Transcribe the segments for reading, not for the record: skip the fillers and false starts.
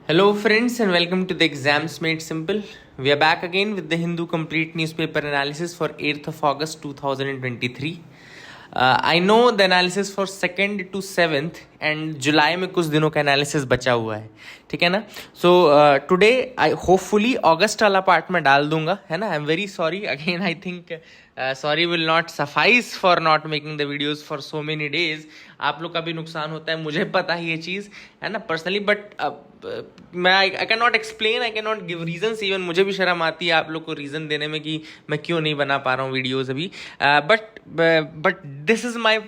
Hello, friends, and welcome to the Exams Made Simple. We are back again with the Hindu Complete Newspaper Analysis for 8th of August 2023. I know the analysis for 2nd to 7th and जुलाई में कुछ दिनों का analysis बचा हुआ है, ठीक है ना. सो टुडे आई होपफुली अगस्त वाला पार्ट में डाल दूंगा, है ना. I am very sorry again. I think sorry will not suffice for not making the videos for so many days. आप लोग का भी नुकसान होता है, मुझे पता है ये चीज़, है ना, पर्सनली. बट मैं I can not explain, I can not give reasons. Even मुझे भी शर्म आती है आप लोग को रीज़न देने में कि मैं क्यों नहीं बना पा रहा हूँ वीडियोज़ अभी. But this is my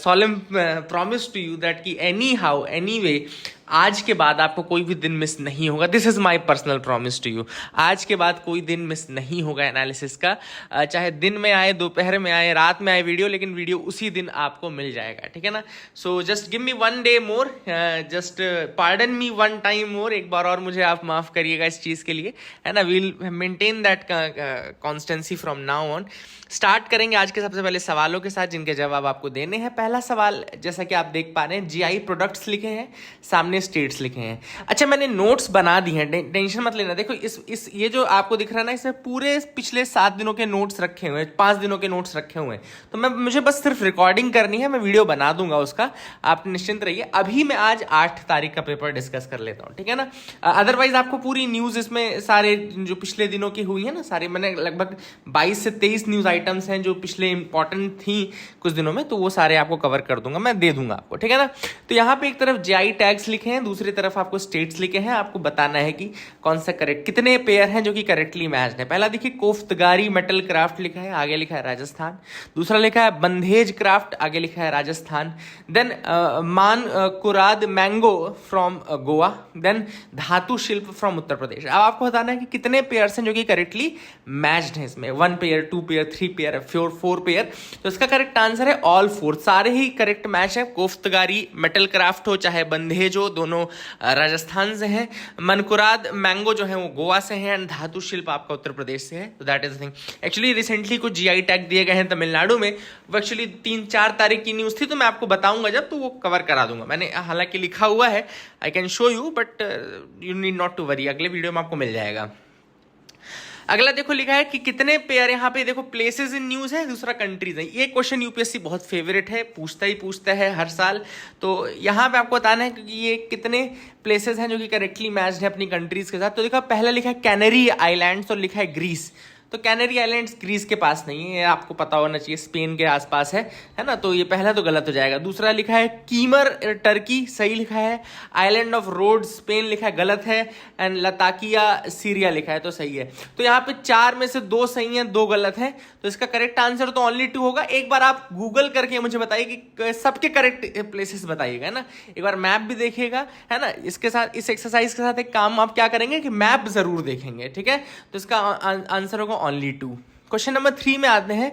solemn promise to you that कि एनी हाउ एनी वे आज के बाद आपको कोई भी दिन मिस नहीं होगा. This is my personal promise to you. आज के बाद कोई दिन मिस नहीं होगा एनालिसिस का. चाहे दिन में आए, दोपहर में आए, रात में आए वीडियो, लेकिन वीडियो उसी दिन आपको मिल जाएगा, ठीक है ना. So just give me one day more, just pardon me one time more. एक बार और मुझे आप माफ करिएगा इस चीज़ के लिए, है ना. We'll maintain that constancy from now on. Start करेंगे आज के सबसे पहले सवालों के साथ जिनके जवाब आपको देने हैं. पहला सवाल जैसा कि आप देख पा रहे हैं, जीआई प्रोडक्ट्स लिखे हैं, सामने स्टेट्स लिखे हैं. अच्छा, मैंने नोट्स बना दी हैं, टेंशन मत लेना. देखो इस ये जो आपको दिख रहा है ना, इसमें पूरे पिछले 7 दिनों के नोट्स रखे हुए हैं, 5 दिनों के नोट्स रखे हुए हैं. तो मुझे बस सिर्फ रिकॉर्डिंग करनी है, मैं वीडियो बना दूंगा उसका, आप निश्चिंत रहिए. अभी मैं आज 8 तारीख का पेपर डिस्कस कर लेता हूँ, ठीक है ना. अदरवाइज आपको पूरी न्यूज़ इसमें सारे जो पिछले दिनों की हुई है ना, सारे मैंने लगभग 22 से 23 न्यूज़ आइटम्स हैं जो पिछले इंपॉर्टेंट थी कुछ दिनों में, तो वो सारे आपको कवर कर दूंगा, मैं दे दूंगा आपको, ठीक है ना. तो यहाँ पे एक तरफ जीआई टैग्स लिखे हैं, दूसरी तरफ आपको स्टेट्स लिखे हैं. आपको बताना है कि कौन सा करेक्ट, कितने पेयर हैं जो कि करेक्टली मैच्ड है. पहला देखिए, कोफ्तगारी मेटल क्राफ्ट लिखा है, आगे लिखा है राजस्थान. दूसरा लिखा है बंधेज क्राफ्ट, आगे लिखा है राजस्थान. देन मान कुराद मैंगो फ्रॉम गोवा. देन धातु शिल्प फ्रॉम उत्तर प्रदेश. अब आपको बताना है कि कितने पेयर्स हैं जो कि करेक्टली मैच्ड हैं इसमें. 1 पेयर, 2 पेयर, 3 पेयर, 4 पेयर. तो इसका करेक्ट आंसर है ऑल 4. सारे ही करेक्ट मैच है. कोफ्तगारी मेटल क्राफ्ट हो चाहे बंधेज हो, दोनों राजस्थान से हैं. मनकुराद मैंगो जो है वो गोवा से हैं, एंड धातु शिल्प आपका उत्तर प्रदेश से है. तो that is the thing. Actually recently कुछ जीआई टैग दिए गए हैं तमिलनाडु में. वो एक्चुअली 3-4 तारीख की न्यूज़ थी, तो मैं आपको बताऊंगा जब, तो वो कवर करा दूंगा. मैंने हालांकि लिखा हुआ है, I can show you, but you need not to worry, अगले वीडियो में आपको मिल जाएगा. अगला देखो लिखा है कि कितने पेयर, यहाँ पे देखो प्लेसेस इन न्यूज़ है, दूसरा कंट्रीज है. ये क्वेश्चन यूपीएससी बहुत फेवरेट है, पूछता है हर साल. तो यहाँ पे आपको बताना है कि ये कितने प्लेसेस हैं जो कि करेक्टली मैच्ड है अपनी कंट्रीज के साथ. तो देखो पहला लिखा है कैनरी आइलैंड्स और लिखा है ग्रीस. तो कैनरी आइलैंड्स ग्रीस के पास नहीं है, आपको पता होना चाहिए, स्पेन के आसपास है ना. तो ये पहला तो गलत हो जाएगा. दूसरा लिखा है कीमर टर्की, सही लिखा है. आइलैंड ऑफ रोड स्पेन लिखा है, गलत है. एंड लताकिया सीरिया लिखा है, तो सही है. तो यहाँ पे 4 में से 2 सही हैं, 2 गलत हैं. तो इसका करेक्ट आंसर तो ओनली 2 होगा. एक बार आप गूगल करके मुझे बताइए कि सबके करेक्ट प्लेसेस बताइएगा, है ना. एक बार मैप भी देखिएगा, है ना. इसके साथ, इस एक्सरसाइज के साथ एक काम आप क्या करेंगे कि मैप जरूर देखेंगे, ठीक है. तो इसका आंसर होगा ओनली 2. क्वेश्चन नंबर 3 में आते हैं.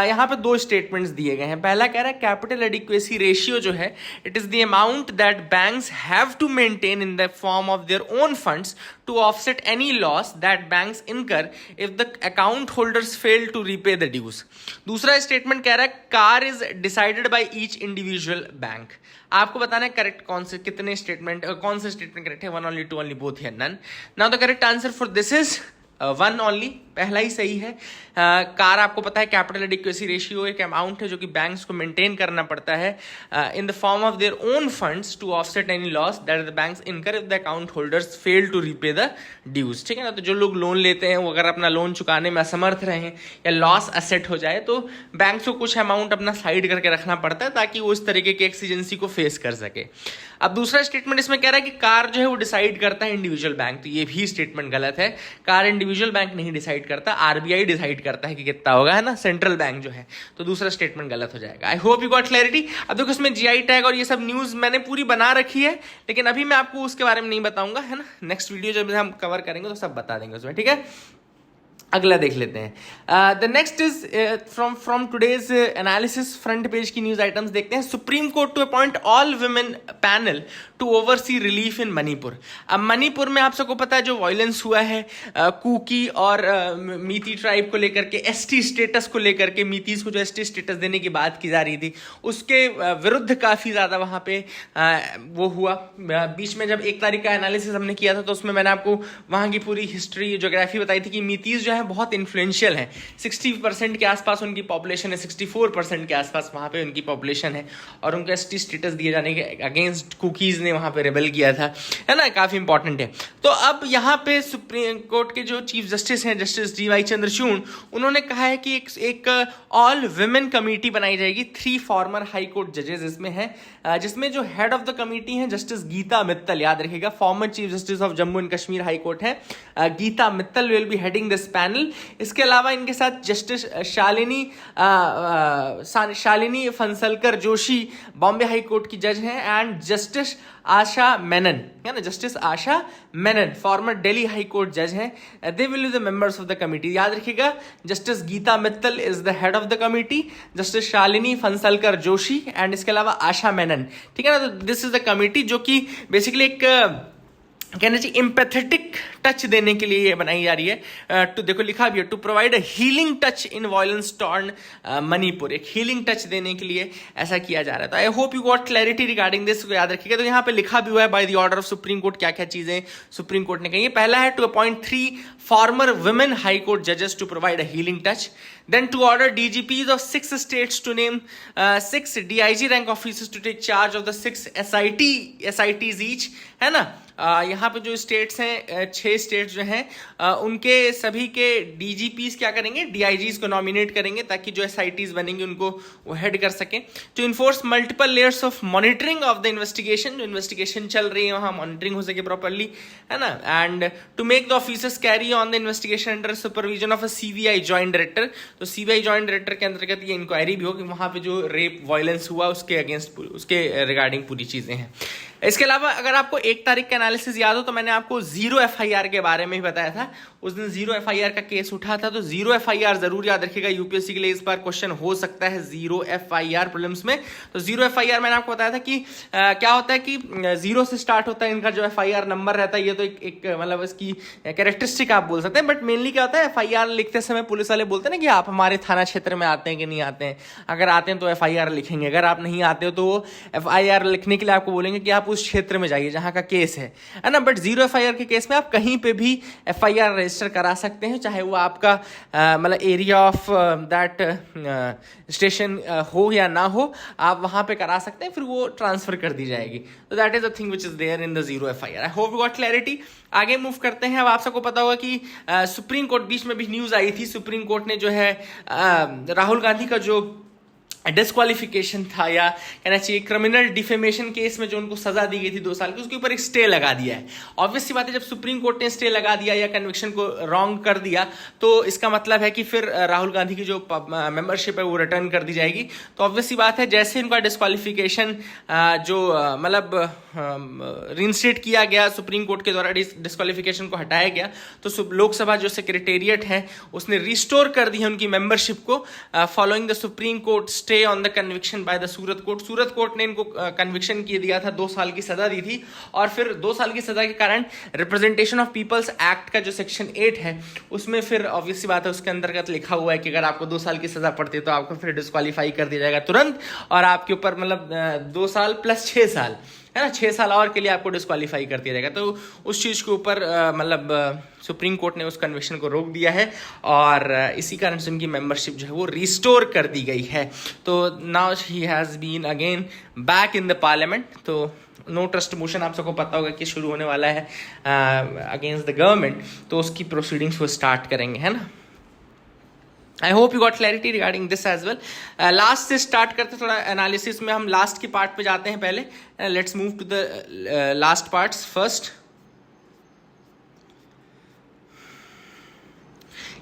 यहाँ पे 2 स्टेटमेंट्स दिए गए हैं. पहला कह रहा है कैपिटल एडिक्वेसी रेशियो जो है, it is the amount that banks have to maintain in the form of their own funds to offset any loss that banks incur if the account holders fail to repay the dues. दूसरा statement कह रहा है CAR is decided by each individual bank. आपको बताना है correct कौन से statement correct है. 1 ओनली, 2 ओनली, बोथ है none. Now the correct answer for this is 1 only, पहला ही सही है. कार आपको पता है कैपिटल एडिक्वेसी रेशियो एक अमाउंट है जो कि बैंक्स को मेंटेन करना पड़ता है in the form of their own funds to offset any loss that the banks incur if the account holders fail to repay the dues, ठीक है ना. तो जो लोग लोन लेते हैं वो अगर अपना लोन चुकाने में असमर्थ रहें या लॉस असेट हो जाए, तो बैंक्स को कुछ अमाउंट अपना साइड करके रखना पड़ता है ताकि वो इस तरीके की एक्सीजेंसी को फेस कर सके. अब दूसरा स्टेटमेंट इसमें कह रहा है कि कार जो है वो डिसाइड करता है इंडिविजुअल बैंक. तो ये भी स्टेटमेंट गलत है. कार इंडिविजुअल बैंक नहीं डिसाइड करता, आरबीआई डिसाइड करता है कि कितना होगा, है ना, सेंट्रल बैंक जो है. तो दूसरा स्टेटमेंट गलत हो जाएगा. आई होप यू गॉट क्लैरिटी. अब देखो इसमें जीआई टैग और ये सब न्यूज़ मैंने पूरी बना रखी है, लेकिन अभी मैं आपको उसके बारे में नहीं बताऊंगा, है ना. नेक्स्ट वीडियो जब हम कवर करेंगे तो सब बता देंगे उसमें, ठीक है. अगला देख लेते हैं। The next is from today's analysis, front page की न्यूज आइटम्स देखते हैं। Supreme Court to appoint all women panel to oversee relief in Manipur. अब मणिपुर में आप सबको पता है जो वायलेंस हुआ है कुकी और मीती ट्राइब को लेकर के, एसटी स्टेटस को लेकर के, मीतीज को जो एसटी स्टेटस देने की बात की जा रही थी उसके विरुद्ध काफ़ी ज़्यादा वहाँ पे वो हुआ। बीच में जब 1 तारीख का एनालिसिस हमने किया था तो उसमें मैंने आपको वहाँ की पूरी हिस्ट्री, ज्योग्राफी बताई थी कि मीतीज जो है बहुत इन्फ्लुएंशियल है। 60% के आसपास उनकी पॉपुलेशन है, 64% के आसपास वहाँ पे उनकी पॉपुलेशन है, और उनको एसटी स्टेटस दिए जाने के अगेंस्ट कुकीज़ ने वहाँ पे रेबल किया था, है ना, काफ़ी इंपॉर्टेंट है। तो अब यहाँ पे सुप्रीम कोर्ट के जो चीफ जस्टिस हैं, जस्टिस डी.वाई. चंद्रचूड़, उन्होंने कहा है कि एक ऑल वुमेन कमेटी बनाई जाएगी। 3 फॉर्मर हाई कोर्ट जजेस इसमें हैं, जिसमें जो हेड ऑफ द कमेटी है जस्टिस गीता मित्तल, याद रखिएगा, former chief justice of Jammu and Kashmir high court है, Geeta Mittal will be heading this panel. इसके अलावा इनके साथ justice Shalini Phansalkar Joshi Bombay high court की जज हैं, एंड जस्टिस आशा मेनन, है ना, justice Asha Menon former Delhi high court जज हैं। They will be the members of the committee. याद रखिएगा, justice Geeta Mittal is the head of the committee, justice Shalini Phansalkar Joshi, and इसके अलावा आशा मेनन, ठीक है ना। तो दिस इज द कमिटी जो कि बेसिकली एक कहना चाहिए एम्पैथेटिक टच देने के लिए ये बनाई जा रही है। तो देखो लिखा भी है, to provide a healing touch in violence torn Manipur, एक हीलिंग टच देने के लिए ऐसा किया जा रहा है। तो I hope you got clarity regarding this, याद रखिएगा। तो यहाँ पे लिखा भी हुआ है by the order of supreme court क्या क्या चीजें सुप्रीम कोर्ट ने कही है। पहला है to appoint 3 former women high court जजेस to provide a healing touch. Then to order DGPs of 6 states to name 6 DIG rank officers to take charge of the 6 SITs each, है ना। यहाँ पे जो स्टेट्स हैं 6 स्टेट्स जो हैं उनके सभी के DGPs क्या करेंगे, DIGs को नॉमिनेट करेंगे ताकि जो SITs बनेंगे उनको वो हेड कर सकें। To enforce multiple layers of monitoring of the investigation, जो इन्वेस्टिगेशन चल रही है वहाँ मॉनिटरिंग हो सके प्रॉपरली, है ना। And to make the officers carry on the investigation under supervision of a CBI joint director. तो CBI जॉइंट डायरेक्टर के अंतर्गत ये इंक्वायरी भी हो कि वहाँ पे जो रेप वायलेंस हुआ उसके अगेंस्ट, उसके रिगार्डिंग पूरी चीज़ें हैं। इसके अलावा अगर आपको 1 तारीख का एनालिसिस याद हो तो मैंने आपको 0 FIR के बारे में ही बताया था। उस दिन 0 FIR का केस उठा था, तो 0 FIR जरूर याद रखिएगा। यूपीएससी के लिए इस बार क्वेश्चन हो सकता है 0 FIR प्रीलिम्स में। तो 0 FIR मैंने आपको बताया था कि क्या होता है कि 0 से स्टार्ट होता है इनका जो FIR नंबर रहता है। ये तो एक मतलब इसकी कैरेक्टरिस्टिक आप बोल सकते हैं, बट मेनली क्या होता है FIR लिखते समय पुलिस वाले बोलते हैं ना कि आप हमारे थाना क्षेत्र में आते हैं कि नहीं आते हैं। अगर आते हैं तो FIR लिखेंगे, अगर आप नहीं आते हो तो वो FIR लिखने के लिए आपको बोलेंगे कि आप उस क्षेत्र में जाइए जहां का केस है ना। बट 0 FIR के केस में आप कहीं पे भी FIR रजिस्टर करा सकते हैं, चाहे वो आपका मतलब एरिया ऑफ दैट स्टेशन हो या ना हो, आप वहां पे करा सकते हैं, फिर वो ट्रांसफर कर दी जाएगी। तो that is the thing which is there in the 0 FIR। I hope you got clarity. आगे मूव करते हैं। अब आप सबको पता होगा कि सुप्रीम कोर्ट, बीच में भी न्यूज आई थी, सुप्रीम कोर्ट ने जो है राहुल गांधी का जो डिस्क्वालिफिकेशन था या कहना चाहिए क्रिमिनल डिफेमेशन केस में जो उनको सजा दी गई थी 2 साल की, उसके ऊपर एक स्टे लगा दिया है। ऑब्वियस सी बात है, जब सुप्रीम कोर्ट ने स्टे लगा दिया या कन्विक्शन को रॉन्ग कर दिया तो इसका मतलब है कि फिर राहुल गांधी की जो मेंबरशिप है वो रिटर्न कर दी जाएगी। तो ऑब्वियस सी बात है, जैसे उनका डिस्क्वालिफिकेशन जो मतलब रिइंस्टेट किया गया सुप्रीम कोर्ट के द्वारा, डिस्क्वालिफिकेशन को हटाया गया, तो लोकसभा जो सेक्रेटेरिएट है उसने रिस्टोर कर दी है उनकी मेंबरशिप को following the supreme court stay on the conviction by the Surat court. Surat court ने इनको कन्विक्शन किए दिया था, 2 साल की सजा दी थी, और फिर 2 साल की सजा के कारण रिप्रेजेंटेशन ऑफ पीपल्स एक्ट का जो सेक्शन 8 है उसमें फिर ऑब्वियस सी बात है उसके अंतर्गत लिखा हुआ है कि अगर आपको 2 साल की सजा पड़ती है तो आपको फिर डिस्क्वालीफाई कर दिया जाएगा तुरंत, और आपके ऊपर मतलब 2 साल प्लस 6 साल, है ना, 6 साल और के लिए आपको डिस्क्वालीफाई कर दिया जाएगा। तो उस चीज़ के ऊपर मतलब सुप्रीम कोर्ट ने उस कन्वेक्शन को रोक दिया है, और इसी कारण से उनकी मेंबरशिप जो है वो रिस्टोर कर दी गई है। तो now he has been again back in the parliament. तो नो ट्रस्ट मोशन आप सबको पता होगा कि शुरू होने वाला है अगेंस्ट द गवर्नमेंट, तो उसकी प्रोसीडिंग्स वो स्टार्ट करेंगे, है ना। I hope you got clarity regarding this as well. Last से स्टार्ट करते, थोड़ा एनालिसिस में हम लास्ट के पार्ट पे जाते हैं पहले। Let's move to the last parts first.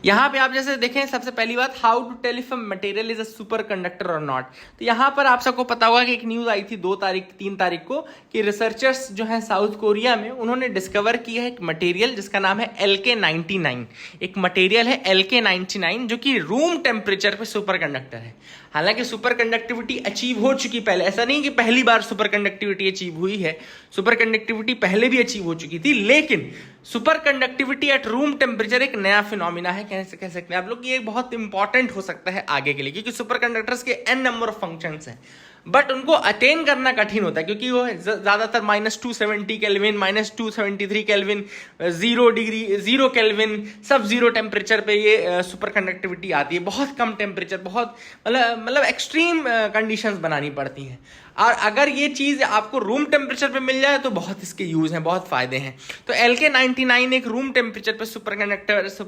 यहाँ पे आप जैसे देखें, सबसे पहली बात, how to tell if a material is a superconductor और नॉट। तो यहाँ पर आप सबको पता होगा कि एक न्यूज आई थी 3 तारीख को कि रिसर्चर्स जो हैं साउथ कोरिया में, उन्होंने डिस्कवर किया है एक मटेरियल जिसका नाम है LK99। एक मटेरियल है LK99 जो कि रूम टेम्परेचर पे सुपर कंडक्टर है। हालांकि सुपर कंडक्टिविटी अचीव हो चुकी पहले, ऐसा नहीं कि पहली बार सुपर कंडक्टिविटी अचीव हुई है, सुपर कंडक्टिविटी पहले भी अचीव हो चुकी थी, लेकिन super conductivity at room temperature एक नया फिनोमिना है, कह सकते हैं आप लोग। ये बहुत इंपॉर्टेंट हो सकता है आगे के लिए, क्योंकि सुपर कंडक्टर्स के n नंबर ऑफ फंक्शंस हैं, बट उनको अटेन करना कठिन होता है, क्योंकि वो ज्यादातर -270 केल्विन, -273 केल्विन, 0 केल्विन, सब जीरो टेम्परेचर पे ये सुपर कंडक्टिविटी आती है। बहुत कम टेम्परेचर, बहुत मतलब एक्सट्रीम कंडीशंस बनानी पड़ती हैं। और अगर ये चीज आपको रूम टेम्परेचर पे मिल जाए तो बहुत इसके यूज हैं, बहुत फायदे हैं। तो LK99 एक रूम टेम्परेचर पे सुपर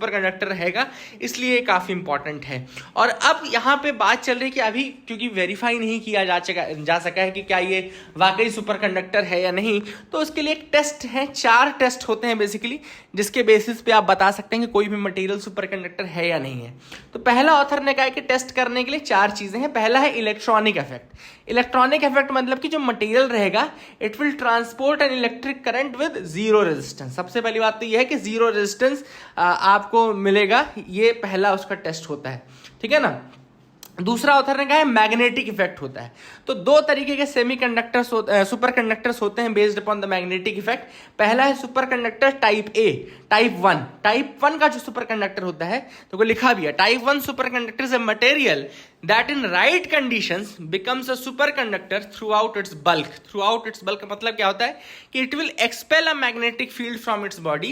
कंडक्टर रहेगा, इसलिए काफी इंपॉर्टेंट है। और अब यहाँ पे बात चल रही है कि अभी क्योंकि वेरीफाई नहीं किया जा सका है कि क्या ये वाकई सुपर कंडक्टर है या नहीं, तो उसके लिए एक टेस्ट है, 4 टेस्ट होते हैं बेसिकली, जिसके बेसिस पे आप बता सकते हैं कि कोई भी मटेरियल सुपर कंडक्टर है या नहीं है। तो पहला ऑथर ने कहा कि टेस्ट करने के लिए 4 चीजें हैं। पहला है इलेक्ट्रॉनिक इफेक्ट। इलेक्ट्रॉनिक इफेक्ट मतलब कि जो मटेरियल रहेगा it will transport an electric current with zero resistance. सबसे पहली बात तो यह है कि जीरो रेजिस्टेंस आपको मिलेगा, ये पहला उसका टेस्ट होता है, ठीक है ना। दूसरा ऑथर ने कहा है मैग्नेटिक इफेक्ट होता है। तो 2 तरीके के सुपर कंडक्टर्स होते हैं based upon the magnetic effect. पहला है super conductor type A, type 1। Type 1 का जो सुपर कंडक्टर होता है, तो लिखा भी है, type 1 super conductor is a material that in right conditions becomes a superconductor throughout its bulk। throughout its bulk का मतलब क्या होता है कि it will expel a magnetic field from its body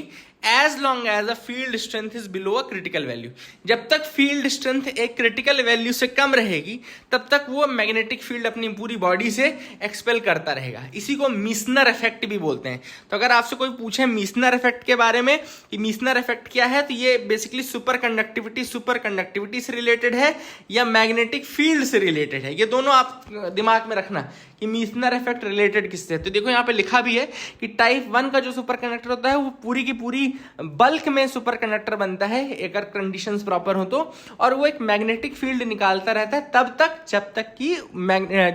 as long as the field strength is below a critical value। जब तक field strength एक critical value से कम रहेगी तब तक वो मैग्नेटिक फील्ड अपनी पूरी बॉडी से एक्सपेल करता रहेगा। इसी को मीसनर इफेक्ट भी बोलते हैं। तो अगर आपसे कोई पूछे मीसनर इफेक्ट के बारे में कि मीसनर इफेक्ट क्या है, तो ये बेसिकली सुपर कंडक्टिविटी से रिलेटेड है या मैग्नेटिक फील्ड से रिलेटेड है। ये दोनों आप दिमाग में रखना कि मीसनर इफेक्ट रिलेटेड किससे है। तो देखो यहाँ पे लिखा भी है कि टाइप 1 का जो सुपर कंडक्टर होता है वो पूरी की पूरी बल्क में सुपर कंडक्टर बनता है अगर कंडीशंस प्रॉपर हो तो, और वो एक मैग्नेटिक फील्ड निकालता रहता है तब तक जब तक कि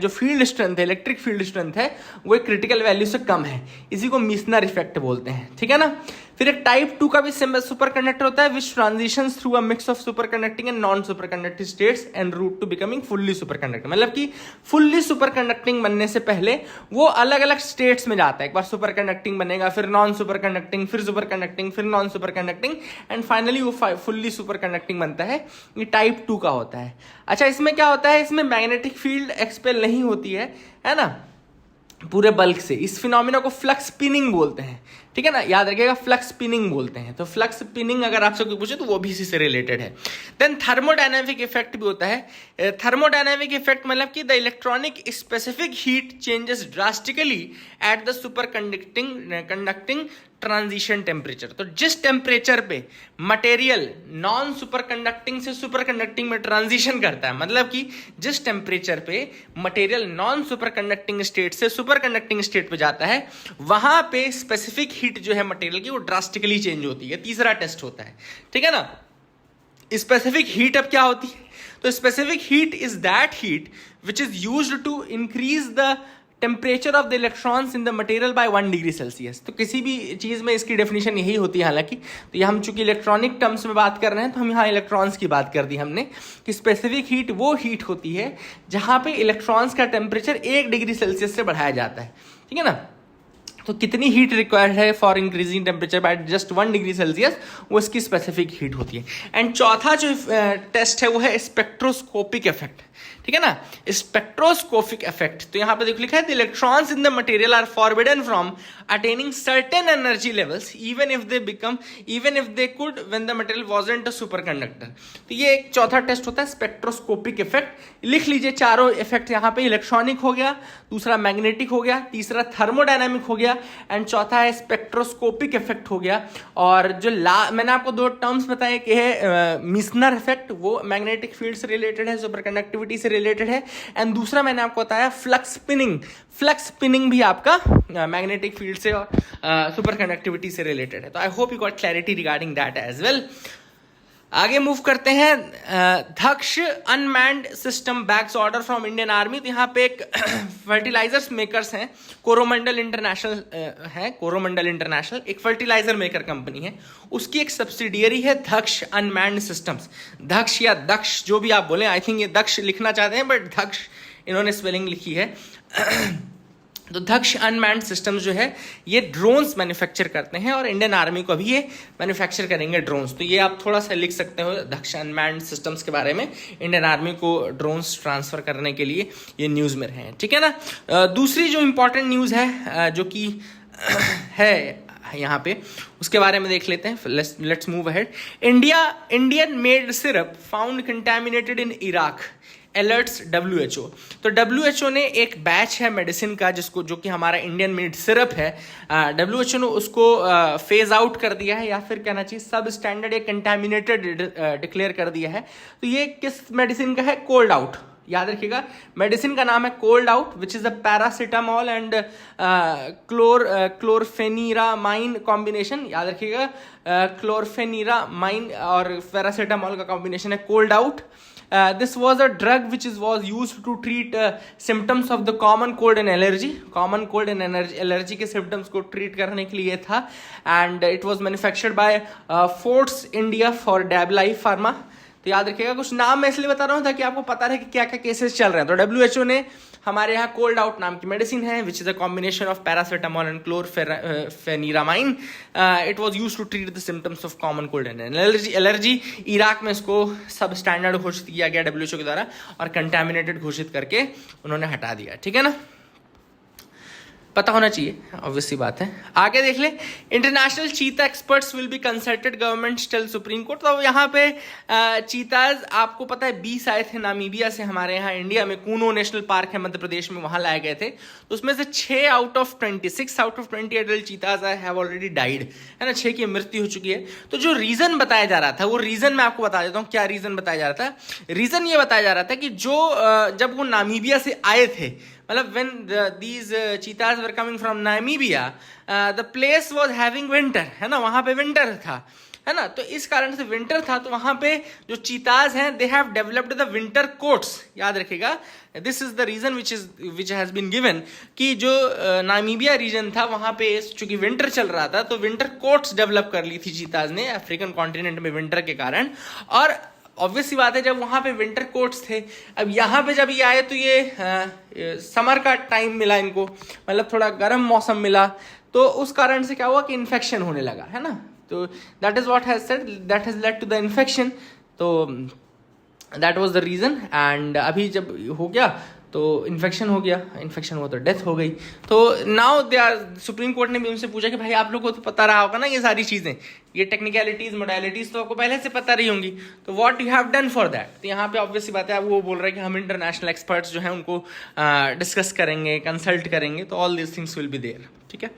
जो फील्ड स्ट्रेंथ है, इलेक्ट्रिक फील्ड स्ट्रेंथ है, वो एक क्रिटिकल वैल्यू से कम है। इसी को मीसनर इफेक्ट बोलते हैं, ठीक है ना। फिर एक टाइप 2 का भी सुपर कंडक्टर होता है which transitions through a mix of super conducting and non super conducting states and route to becoming fully super conducting. मतलब कि फुल्ली सुपर कंडक्टिंग बनने से पहले वो अलग अलग स्टेट्स में जाता है। एक बार सुपर कंडक्टिंग बनेगा, फिर नॉन सुपर कंडक्टिंग, फिर सुपर कंडक्टिंग, फिर non super conducting, and finally वो फुल्ली सुपर कंडक्टिंग बनता है। ये टाइप 2 का होता है। अच्छा, इसमें क्या होता है, इसमें मैग्नेटिक फील्ड एक्सपेल नहीं होती है ना, पूरे बल्क से। इस फिनोमिना को फ्लक्स स्पिनिंग बोलते हैं, ठीक है ना, याद रखिएगा, फ्लक्स स्पिनिंग बोलते हैं। तो फ्लक्स स्पिनिंग अगर आपसे कोई पूछे तो वो भी इसी से रिलेटेड है। देन थर्मोडायनामिक इफेक्ट भी होता है। थर्मोडायनामिक इफेक्ट मतलब कि the electronic specific heat changes drastically at the super conducting transition temperature. तो जिस टेम्परेचर पे मटेरियल नॉन सुपर कंडक्टिंग से सुपर कंडक्टिंग में ट्रांजिशन करता है, मतलब कि जिस टेम्परेचर पे material non super conducting state से सुपर कंडक्टिंग स्टेट पे जाता है, वहां पे स्पेसिफिक हीट जो है मटेरियल की वो ड्रास्टिकली चेंज होती है। तीसरा टेस्ट होता है, ठीक है ना। स्पेसिफिक हीट अब क्या होती है, तो specific heat is that heat which is used to increase the temperature of the electrons in the material by 1 degree Celsius. तो किसी भी चीज में इसकी डेफिनेशन यही होती है हालांकि। तो ये हम चूंकि इलेक्ट्रॉनिक टर्म्स में बात कर रहे हैं तो हम यहाँ इलेक्ट्रॉन्स की बात कर दी हमने कि स्पेसिफिक हीट वो हीट होती है जहां पे इलेक्ट्रॉन्स का टेम्परेचर 1 डिग्री सेल्सियस से बढ़ाया जाता है, ठीक है ना। तो कितनी हीट रिक्वायर्ड है for increasing temperature by just 1 degree Celsius, वो इसकी स्पेसिफिक हीट होती है। एंड चौथा जो टेस्ट है वो है स्पेक्ट्रोस्कोपिक इफेक्ट, ठीक है ना, स्पेक्ट्रोस्कोपिक इफेक्ट। तो यहां पे देखो लिखा है the electrons in the material are forbidden from attaining certain energy levels even if they could when the material wasn't a superconductor. तो ये एक चौथा टेस्ट होता है स्पेक्ट्रोस्कोपिक इफेक्ट। लिख लीजिए चारों इफेक्ट, यहाँ पे इलेक्ट्रॉनिक हो गया, दूसरा मैग्नेटिक हो गया, तीसरा थर्मोडायनामिक हो गया, एंड चौथा है स्पेक्ट्रोस्कोपिक इफेक्ट हो गया। और जो मैंने आपको 2 टर्म्स बताए कि है मीसनर इफेक्ट, वो मैग्नेटिक फील्ड से रिलेटेड है, सुपर कंडक्टिविटी से रिलेटेड है, एंड दूसरा मैंने आपको बताया फ्लक्स स्पिनिंग भी आपका मैग्नेटिक फील्ड से और सुपर कंडक्टिविटी से रिलेटेड है। तो I hope you got clarity regarding that as well. आगे मूव करते हैं। Daksh unmanned system bags order from Indian army. तो यहाँ पे एक फर्टिलाइजर्स मेकर्स हैं, कोरोमंडल इंटरनेशनल है, कोरोमंडल इंटरनेशनल एक फर्टिलाइजर मेकर कंपनी है, उसकी एक सब्सिडियरी है दक्ष अनमैन्ड सिस्टम्स। दक्ष या दक्ष जो भी आप बोले, आई थिंक ये दक्ष लिखना चाहते हैं बट दक्ष इन्होंने स्पेलिंग लिखी है। तो दक्ष अनमैन्ड सिस्टम्स जो है ये ड्रोन्स मैन्युफैक्चर करते हैं और इंडियन आर्मी को भी ये मैन्युफैक्चर करेंगे ड्रोन्स। तो ये आप थोड़ा सा लिख सकते हो दक्ष अनमैन्ड सिस्टम्स के बारे में, इंडियन आर्मी को ड्रोन्स ट्रांसफर करने के लिए ये न्यूज़ में रहे हैं, ठीक है ना। दूसरी जो इंपॉर्टेंट न्यूज़ है जो कि है यहाँ पे, उसके बारे में देख लेते हैं। Let's move ahead. Indian made syrup found contaminated in Iraq, alerts WHO। तो WHO ने एक बैच है मेडिसिन का जिसको, जो कि हमारा इंडियन मेड सिरप है, WHO ने उसको फेज आउट कर दिया है, या फिर कहना चाहिए सब स्टैंडर्ड या कंटेमिनेटेड डिक्लेयर कर दिया है। तो ये किस मेडिसिन का है? Cold out. याद रखिएगा मेडिसिन का नाम है cold out, which is a paracetamol and chlorpheniramine combination. याद रखिएगा क्लोरफेनिरामाइन और पैरासिटामोल का कॉम्बिनेशन है cold out. This was a drug which was used to treat symptoms of the common cold and allergy. Common cold and allergy के symptoms को treat करने के लिए था, and it was manufactured by Fortis India for Dabli Pharma। तो याद रखिएगा, कुछ नाम मैं इसलिए बता रहा हूँ ताकि आपको पता रहे कि क्या क्या केसेस चल रहे हैं। तो WHO ने हमारे यहाँ कोल्ड आउट नाम की मेडिसिन है, which is a combination of paracetamol and chlorpheniramine. It was used to treat the symptoms of common cold and allergy. Iraq में इसको सब स्टैंडर्ड घोषित किया गया WHO के द्वारा और कंटेमिनेटेड घोषित करके उन्होंने हटा दिया, ठीक है ना। पता होना चाहिए, ऑब्वियस सी बात है। आगे देख ले, international cheetah experts will be consulted, government tell Supreme Court. तो यहाँ पे चीताज आपको पता है 20 आए थे नामीबिया से हमारे यहाँ इंडिया में, कूनो नेशनल पार्क है मध्य प्रदेश में, वहां लाए गए थे। तो उसमें से 6 out of 20 adult चीताज have already died, है ना, 6 की मृत्यु हो चुकी है। तो जो रीजन बताया जा रहा था, वो रीजन मैं आपको बता देता हूँ क्या रीजन बताया जा रहा था। रीजन ये बताया जा रहा था कि जो जब वो नामीबिया से आए थे, मतलब when these cheetahs were coming from Namibia, the place was having winter, है ना, वहां पे विंटर था, है ना। तो इस कारण से विंटर था, तो वहां पे जो चीताज हैं they have developed the winter coats. याद रखिएगा, this is the reason which has been given कि जो नामीबिया रीजन था वहां पे चूंकि विंटर चल रहा था, तो विंटर कोट्स डेवलप कर ली थी चीताज ने अफ्रीकन कॉन्टिनेंट में विंटर के कारण। और ऑब्वियस सी बात है, जब वहां पे विंटर कोट्स थे, अब यहाँ पे जब ये आए तो ये समर का टाइम मिला इनको, मतलब थोड़ा गर्म मौसम मिला, तो उस कारण से क्या हुआ कि इन्फेक्शन होने लगा, है ना। तो that is what has said, that has led to the infection. तो that was the reason. And अभी जब हो गया तो इन्फेक्शन हो गया, इन्फेक्शन हुआ तो डेथ हो गई। तो now they are, Supreme Court ने भी उनसे पूछा कि भाई आप लोग को तो पता रहा होगा ना ये सारी चीजें, ये टेक्निकलिटीज मोडालिटीज तो आपको पहले से पता रही होंगी, तो what you have done for that. तो यहाँ पे ऑब्वियस सी बात है, वो बोल रहे हैं कि हम इंटरनेशनल एक्सपर्ट्स जो है उनको डिस्कस करेंगे, कंसल्ट करेंगे, तो all this things will be there, ठीक है।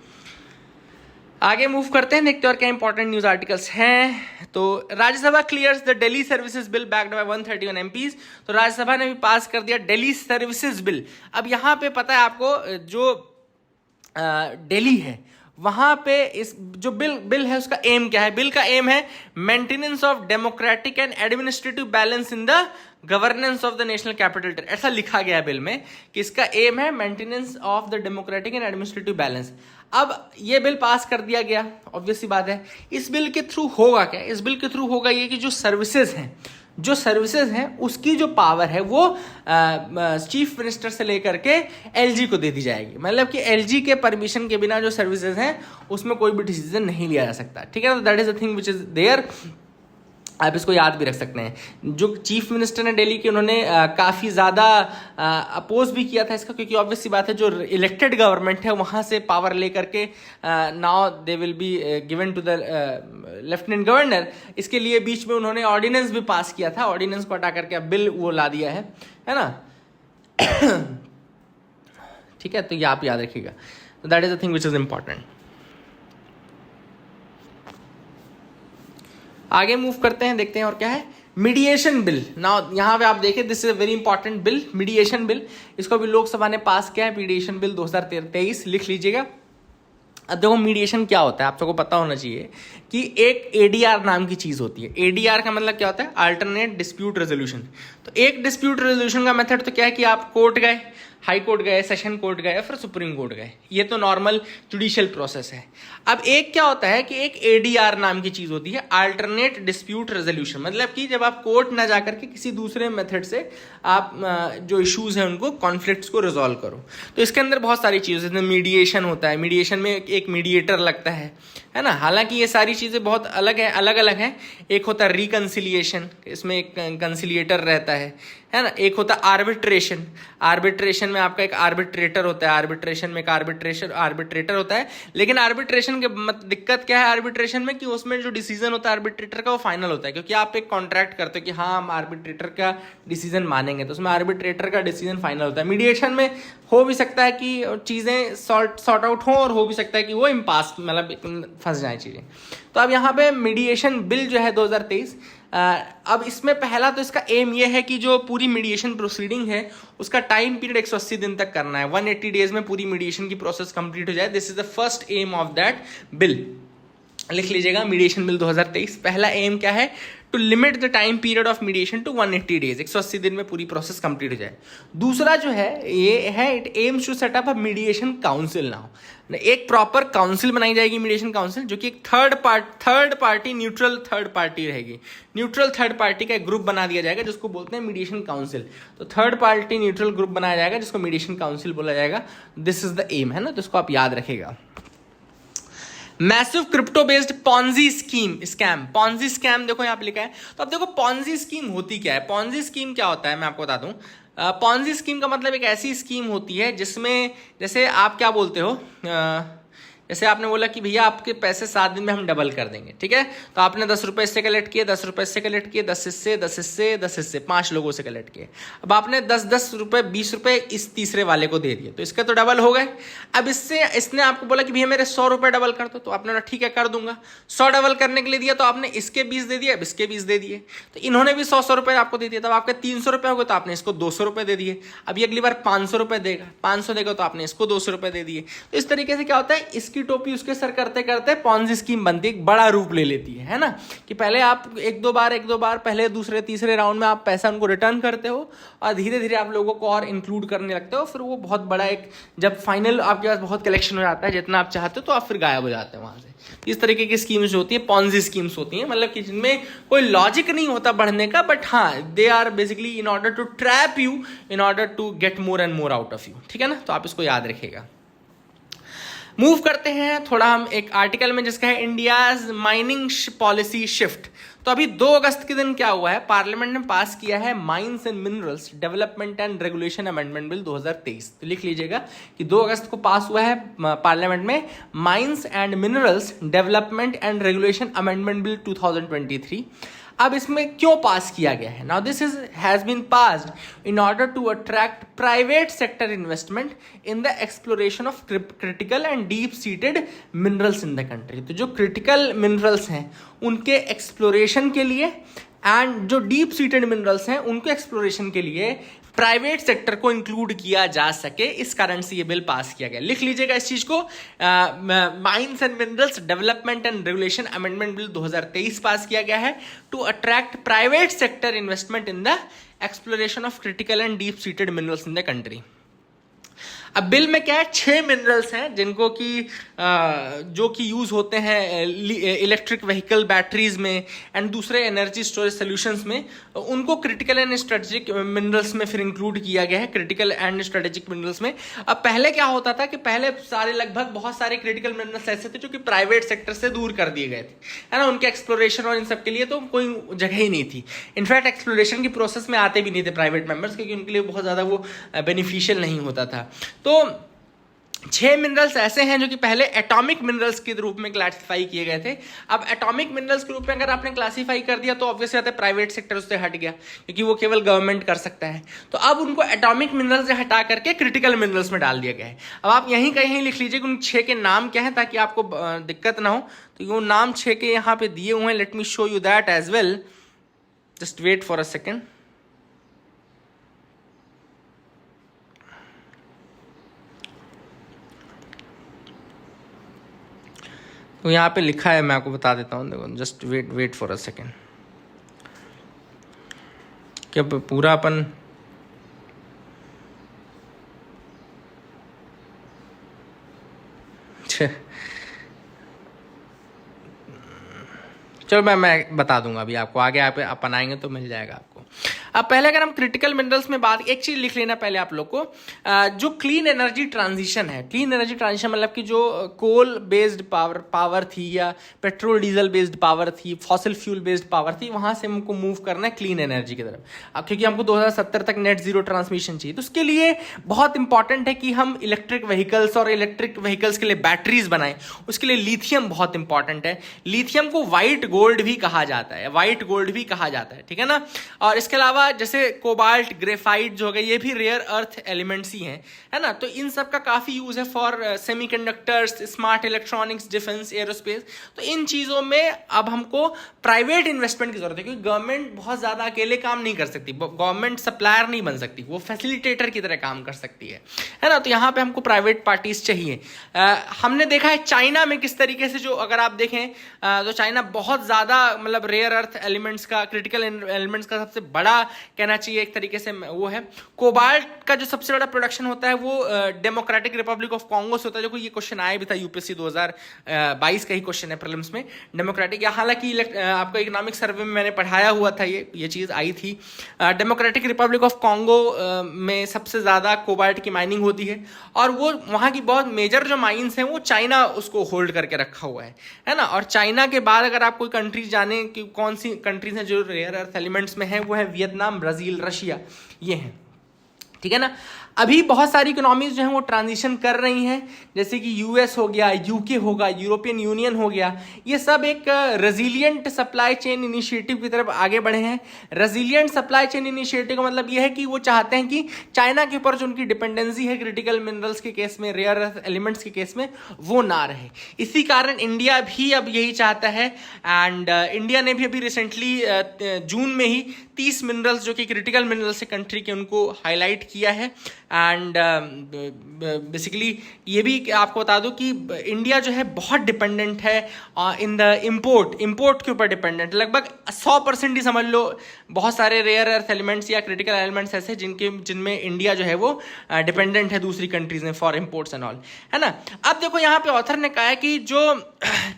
आगे मूव करते हैं, देखते हैं और क्या इंपॉर्टेंट न्यूज आर्टिकल्स हैं। तो Rajya Sabha clears the Delhi services bill backed by 131 MPs। तो राज्यसभा ने भी पास कर दिया दिल्ली सर्विसेज बिल। अब यहाँ पे पता है आपको, जो दिल्ली है वहां पे इस जो बिल है उसका एम क्या है? बिल का एम है maintenance of democratic and administrative balance in the governance of the national capital territory. ऐसा लिखा गया है बिल में कि इसका एम है maintenance of the democratic and administrative balance. अब ये बिल पास कर दिया गया, ऑब्वियस सी बात है। इस बिल के थ्रू होगा क्या? इस बिल के थ्रू होगा ये कि जो सर्विसेज हैं उसकी जो पावर है वो चीफ मिनिस्टर से लेकर के एलजी को दे दी जाएगी। मतलब कि एलजी के परमिशन के बिना जो सर्विसेज हैं उसमें कोई भी डिसीजन नहीं लिया जा सकता, ठीक है। तो that is the thing which is there. आप इसको याद भी रख सकते हैं। जो चीफ मिनिस्टर ने दिल्ली के, उन्होंने काफ़ी ज़्यादा अपोज भी किया था इसका, क्योंकि ऑब्वियस सी बात है जो इलेक्टेड गवर्नमेंट है वहाँ से पावर लेकर के now they will be given to the lieutenant governor. इसके लिए बीच में उन्होंने ऑर्डिनेंस भी पास किया था, ऑर्डिनेंस को हटा करके अब बिल वो ला दिया है ना। ठीक है, तो ये आप याद रखिएगा। तो that is the thing which is important. आगे मूव करते हैं, देखते हैं और क्या है। Mediation bill. नाउ यहाँ पे आप देखें, this is a very important bill, mediation bill. इसको भी लोकसभा ने पास किया है, मीडिएशन बिल 2023, लिख लीजिएगा। अब देखो मीडिएशन क्या होता है, आप सबको पता होना चाहिए कि एक एडीआर नाम की चीज़ होती है। एडीआर का मतलब क्या होता है? Alternate dispute resolution. तो एक डिस्प्यूट रेजोल्यूशन का मेथड तो क्या है कि आप कोर्ट गए, हाई कोर्ट गए, सेशन कोर्ट गए, फिर सुप्रीम कोर्ट गए, ये तो नॉर्मल जुडिशियल प्रोसेस है। अब एक क्या होता है कि एक एडीआर नाम की चीज़ होती है, अल्टरनेट डिस्प्यूट रेजोल्यूशन। मतलब कि जब आप कोर्ट ना जाकर के किसी दूसरे मेथड से आप जो इश्यूज हैं उनको, कॉन्फ्लिक्ट्स को रिजॉल्व करो। तो इसके अंदर बहुत सारी चीज़ें, जैसे मीडिएशन होता है, मीडिएशन में एक मीडिएटर लगता है ना। हालांकि ये सारी चीज़ें बहुत अलग अलग हैं। एक होता है रिकन्सिलिएशन, इसमें एक कंसिलिएटर रहता है ना। एक होता है आर्बिट्रेशन, आर्बिट्रेशन में आपका एक आर्बिट्रेटर होता है, आर्बिट्रेशन में एक आर्बिट्रेटर होता है। लेकिन आर्बिट्रेशन के दिक्कत क्या है आर्बिट्रेशन में, कि उसमें जो डिसीजन होता है आर्बिट्रेटर का वो फाइनल होता है, क्योंकि आप एक कॉन्ट्रैक्ट करते हो कि हाँ हम आर्बिट्रेटर का डिसीजन मानेंगे, तो उसमें आर्बिट्रेटर का डिसीजन फाइनल होता है। मीडिएशन में हो भी सकता है कि चीज़ें सॉर्ट आउट हों, और हो भी सकता है कि वो इम्पास, मतलब फंस जाए चीज़ें। तो अब यहाँ पे मीडिएशन बिल जो है 2023, अब इसमें पहला तो इसका एम ये है कि जो पूरी मीडिएशन प्रोसीडिंग है उसका टाइम पीरियड 180 दिन तक करना है, 180 डेज में पूरी मीडिएशन की प्रोसेस कंप्लीट हो जाए। This is the first aim of that bill. लिख लीजिएगा, मीडिएशन बिल 2023 पहला एम क्या है? To limit the time period of mediation to 180 days, 180 दिन में पूरी प्रोसेस कंप्लीट हो जाए। दूसरा जो है ये है, it aims to set up a mediation council. Now एक प्रॉपर काउंसिल बनाई जाएगी, मीडिएशन काउंसिल, जो कि एक third party neutral third party रहेगी। न्यूट्रल थर्ड पार्टी का एक ग्रुप बना दिया जाएगा जिसको बोलते हैं मीडिएशन काउंसिल। तो थर्ड पार्टी न्यूट्रल ग्रुप बनाया जाएगा जिसको मीडिएशन काउंसिल बोला जाएगा। दिस इज द एम, है ना, तो इसको आप याद रखेगा। Massive crypto based Ponzi scam, Ponzi scam देखो यहाँ पे लिखा है। तो अब देखो पॉन्जी स्कीम होती क्या है, पॉन्जी स्कीम क्या होता है मैं आपको बता दूं। पॉन्जी स्कीम का मतलब एक ऐसी स्कीम होती है जिसमें, जैसे आप क्या बोलते हो, जैसे आपने बोला कि भैया आपके पैसे 7 दिन में हम डबल कर देंगे, ठीक है। तो आपने 10 रुपये इससे कलेक्ट किए, 10 रुपये इससे कलेक्ट किए, 10 इससे, 10 इससे, 10 इससे, 5 लोगों से कलेक्ट किए। अब आपने 10 रुपये, 20 रुपये इस तीसरे वाले को दे दिए, तो इसका तो डबल हो गए। अब इसने आपको बोला कि भैया मेरे 100 रुपये डबल कर दो, तो आपने बोला ठीक है कर दूंगा। 100 डबल करने के लिए दिया, तो आपने इसके 20 दे दिए, अब इसके 20 दे दिए, तो इन्होंने भी 100 रुपये आपको दे दिया। तब आपके 300 रुपये हो गए, तो आपने इसको 200 रुपये दे दिए। अभी अगली बार 500 रुपये देगा, 500 देगा तो आपने इसको 200 रुपये दे दिए। तो इस तरीके से क्या होता है, इसकी टोपी उसके सर करते करते पॉन्जी स्कीम बनती है, बड़ा रूप ले लेती है ना। कि पहले आप एक दो बार पहले दूसरे तीसरे राउंड में आप पैसा उनको रिटर्न करते हो, और धीरे धीरे आप लोगों को और इंक्लूड करने लगते हो। फिर वो बहुत बड़ा एक, जब फाइनल आपके पास बहुत कलेक्शन हो जाता है जितना आप चाहते हो, तो आप फिर गायब हो जाते हैं वहां से। इस तरीके की स्कीम्स होती है, पॉन्जी स्कीम्स होती हैं, मतलब कि जिनमें कोई लॉजिक नहीं होता बढ़ने का, बट हाँ they are basically in order to trap you, in order to get more and more out of you, ठीक है ना। तो आप इसको याद रखिएगा। मूव करते हैं थोड़ा हम एक आर्टिकल में जिसका है इंडियाज माइनिंग पॉलिसी शिफ्ट। तो अभी 2 अगस्त के दिन क्या हुआ है, पार्लियामेंट ने पास किया है mines and minerals development and regulation amendment bill 2023। तो लिख लीजिएगा कि 2 अगस्त को पास हुआ है पार्लियामेंट में mines and minerals development and regulation amendment bill 2023। अब इसमें क्यों पास किया गया है? Now this has been passed in order to attract private sector investment in the exploration of critical and deep seated minerals in the country. तो जो critical minerals हैं उनके एक्सप्लोरेशन के लिए, एंड जो डीप सीटेड मिनरल्स हैं उनके exploration के लिए प्राइवेट सेक्टर को इंक्लूड किया जा सके, इस कारण से ये बिल पास किया गया। लिख लीजिएगा इस चीज को, mines and minerals development and regulation amendment bill 2023 pass किया गया है to attract private sector investment in the exploration of critical and deep seated minerals in the country. अब बिल में क्या है, 6 मिनरल्स हैं जिनको कि जो कि यूज होते हैं इलेक्ट्रिक व्हीकल बैटरीज में एंड दूसरे एनर्जी स्टोरेज सोल्यूशंस में, उनको क्रिटिकल एंड स्ट्रेटेजिक मिनरल्स में फिर इंक्लूड किया गया है, क्रिटिकल एंड स्ट्रेटेजिक मिनरल्स में। अब पहले क्या होता था कि पहले सारे लगभग बहुत सारे क्रिटिकल मिनरल्स ऐसे थे जो कि प्राइवेट सेक्टर से दूर कर दिए गए थे, है ना। उनके एक्सप्लोरेशन और इन सब के लिए तो कोई जगह ही नहीं थी। इनफैक्ट एक्सप्लोरेशन की प्रोसेस में आते भी नहीं थे प्राइवेट मेंबर्स, क्योंकि उनके लिए बहुत ज़्यादा वो बेनिफिशियल नहीं होता था। तो 6 मिनरल्स ऐसे हैं जो कि पहले एटॉमिक मिनरल्स के रूप में क्लासिफाई किए गए थे। अब एटॉमिक मिनरल्स के रूप में अगर आपने क्लासिफाई कर दिया तो ऑब्वियसली बात है प्राइवेट सेक्टर उससे हट गया, क्योंकि वो केवल गवर्नमेंट कर सकता है। तो अब उनको एटॉमिक मिनरल्स से हटा करके क्रिटिकल मिनरल्स में डाल दिया गया है। अब आप यहीं कहीं लिख लीजिए कि उन 6 के नाम क्या हैं, ताकि आपको दिक्कत ना हो। तो वो नाम 6 के यहाँ पे दिए हुए हैं, let me show you that as well, just wait for a second. तो यहाँ पे लिखा है, मैं आपको बता देता हूँ, देखो just wait for a second, क्या पूरा अपन चलो मैं बता दूंगा अभी आपको, आगे आप अपन आएंगे तो मिल जाएगा आपको। अब पहले अगर हम क्रिटिकल मिनरल्स में बात, एक चीज लिख लेना पहले आप लोग को, जो क्लीन एनर्जी ट्रांजिशन है, क्लीन एनर्जी ट्रांजिशन मतलब कि जो कोल बेस्ड पावर थी या पेट्रोल डीजल बेस्ड पावर थी, फॉसिल फ्यूल बेस्ड पावर थी, वहां से हमको मूव करना है क्लीन एनर्जी की तरफ। अब क्योंकि हमको 2070 तक नेट जीरो ट्रांसमिशन चाहिए, तो उसके लिए बहुत इंपॉर्टेंट है कि हम इलेक्ट्रिक व्हीकल्स और इलेक्ट्रिक व्हीकल्स के लिए बैटरीज बनाएं। उसके लिए लिथियम बहुत इंपॉर्टेंट है। लिथियम को व्हाइट गोल्ड भी कहा जाता है, व्हाइट गोल्ड भी कहा जाता है, ठीक है ना। और इसके अलावा जैसे कोबाल्ट, ग्रेफाइट जो हो गए, ये भी रेयर अर्थ एलिमेंट्स ही हैं, है ना। तो इन सब का काफी यूज है for semiconductors, smart electronics, defence, aerospace. तो इन चीजों में अब हमको प्राइवेट इन्वेस्टमेंट की जरूरत है, क्योंकि गवर्नमेंट बहुत ज्यादा अकेले काम नहीं कर सकती, गवर्नमेंट सप्लायर नहीं बन सकती, वो फैसिलिटेटर की तरह काम कर सकती है ना। तो यहाँ पे हमको प्राइवेट पार्टीज चाहिए। हमने देखा है चाइना में किस तरीके से, जो अगर आप देखें तो चाइना बहुत ज्यादा मतलब रेयर अर्थ एलिमेंट्स का, क्रिटिकल एलिमेंट्स का सबसे बड़ा कहना चाहिए एक तरीके से वो है। कोबाल्ट का जो सबसे बड़ा प्रोडक्शन होता है वो डेमोक्रेटिक रिपब्लिक ऑफ कॉन्गो से होता है, जो ये क्वेश्चन आया भी था यूपीएससी 2022 का ही क्वेश्चन है प्रीलिम्स में, डेमोक्रेटिक। हालांकि आपको इकोनॉमिक सर्वे में मैंने पढ़ाया हुआ था, ये चीज आई थी। डेमोक्रेटिक रिपब्लिक ऑफ कॉन्गो में सबसे ज्यादा कोबाल्ट की माइनिंग होती है, और वो वहां की बहुत मेजर जो माइंस हैं वो चाइना उसको होल्ड करके रखा हुआ है ना। और चाइना के बाद अगर आप कोई कंट्रीज जाने कि कौन सी कंट्रीज हैं जो रेयर अर्थ एलिमेंट्स में है, वो है वियतनाम, ब्राजील, रशिया, ये हैं, ठीक है ना। अभी बहुत सारी इकोनॉमीज जो हैं वो ट्रांजिशन कर रही हैं, जैसे कि यूएस हो गया, यूके होगा, यूरोपियन यूनियन हो गया, ये सब एक रेजिलिएंट सप्लाई चेन इनिशिएटिव की तरफ आगे बढ़े हैं। रेजिलिएंट सप्लाई चेन इनिशिएटिव का मतलब ये है कि वो चाहते हैं कि चाइना के ऊपर जो उनकी डिपेंडेंसी है क्रिटिकल मिनरल्स के केस में, रेयर अर्थ एलिमेंट्स के केस में, वो ना रहे। इसी कारण इंडिया भी अब यही चाहता है, एंड इंडिया ने भी अभी रिसेंटली जून में ही 30 मिनरल्स जो कि क्रिटिकल मिनरल्स है कंट्री के, उनको हाईलाइट किया है। एंड बेसिकली ये भी आपको बता दूं कि इंडिया जो है बहुत डिपेंडेंट है इन द इंपोर्ट के ऊपर डिपेंडेंट, लगभग 100% ही समझ लो। बहुत सारे रेयर अर्थ एलिमेंट्स या क्रिटिकल एलिमेंट्स ऐसे जिनमें इंडिया जो है वो डिपेंडेंट है दूसरी कंट्रीज में फॉर इम्पोर्ट्स एंड ऑल, है ना। अब देखो यहाँ पे ऑथर ने कहा है कि जो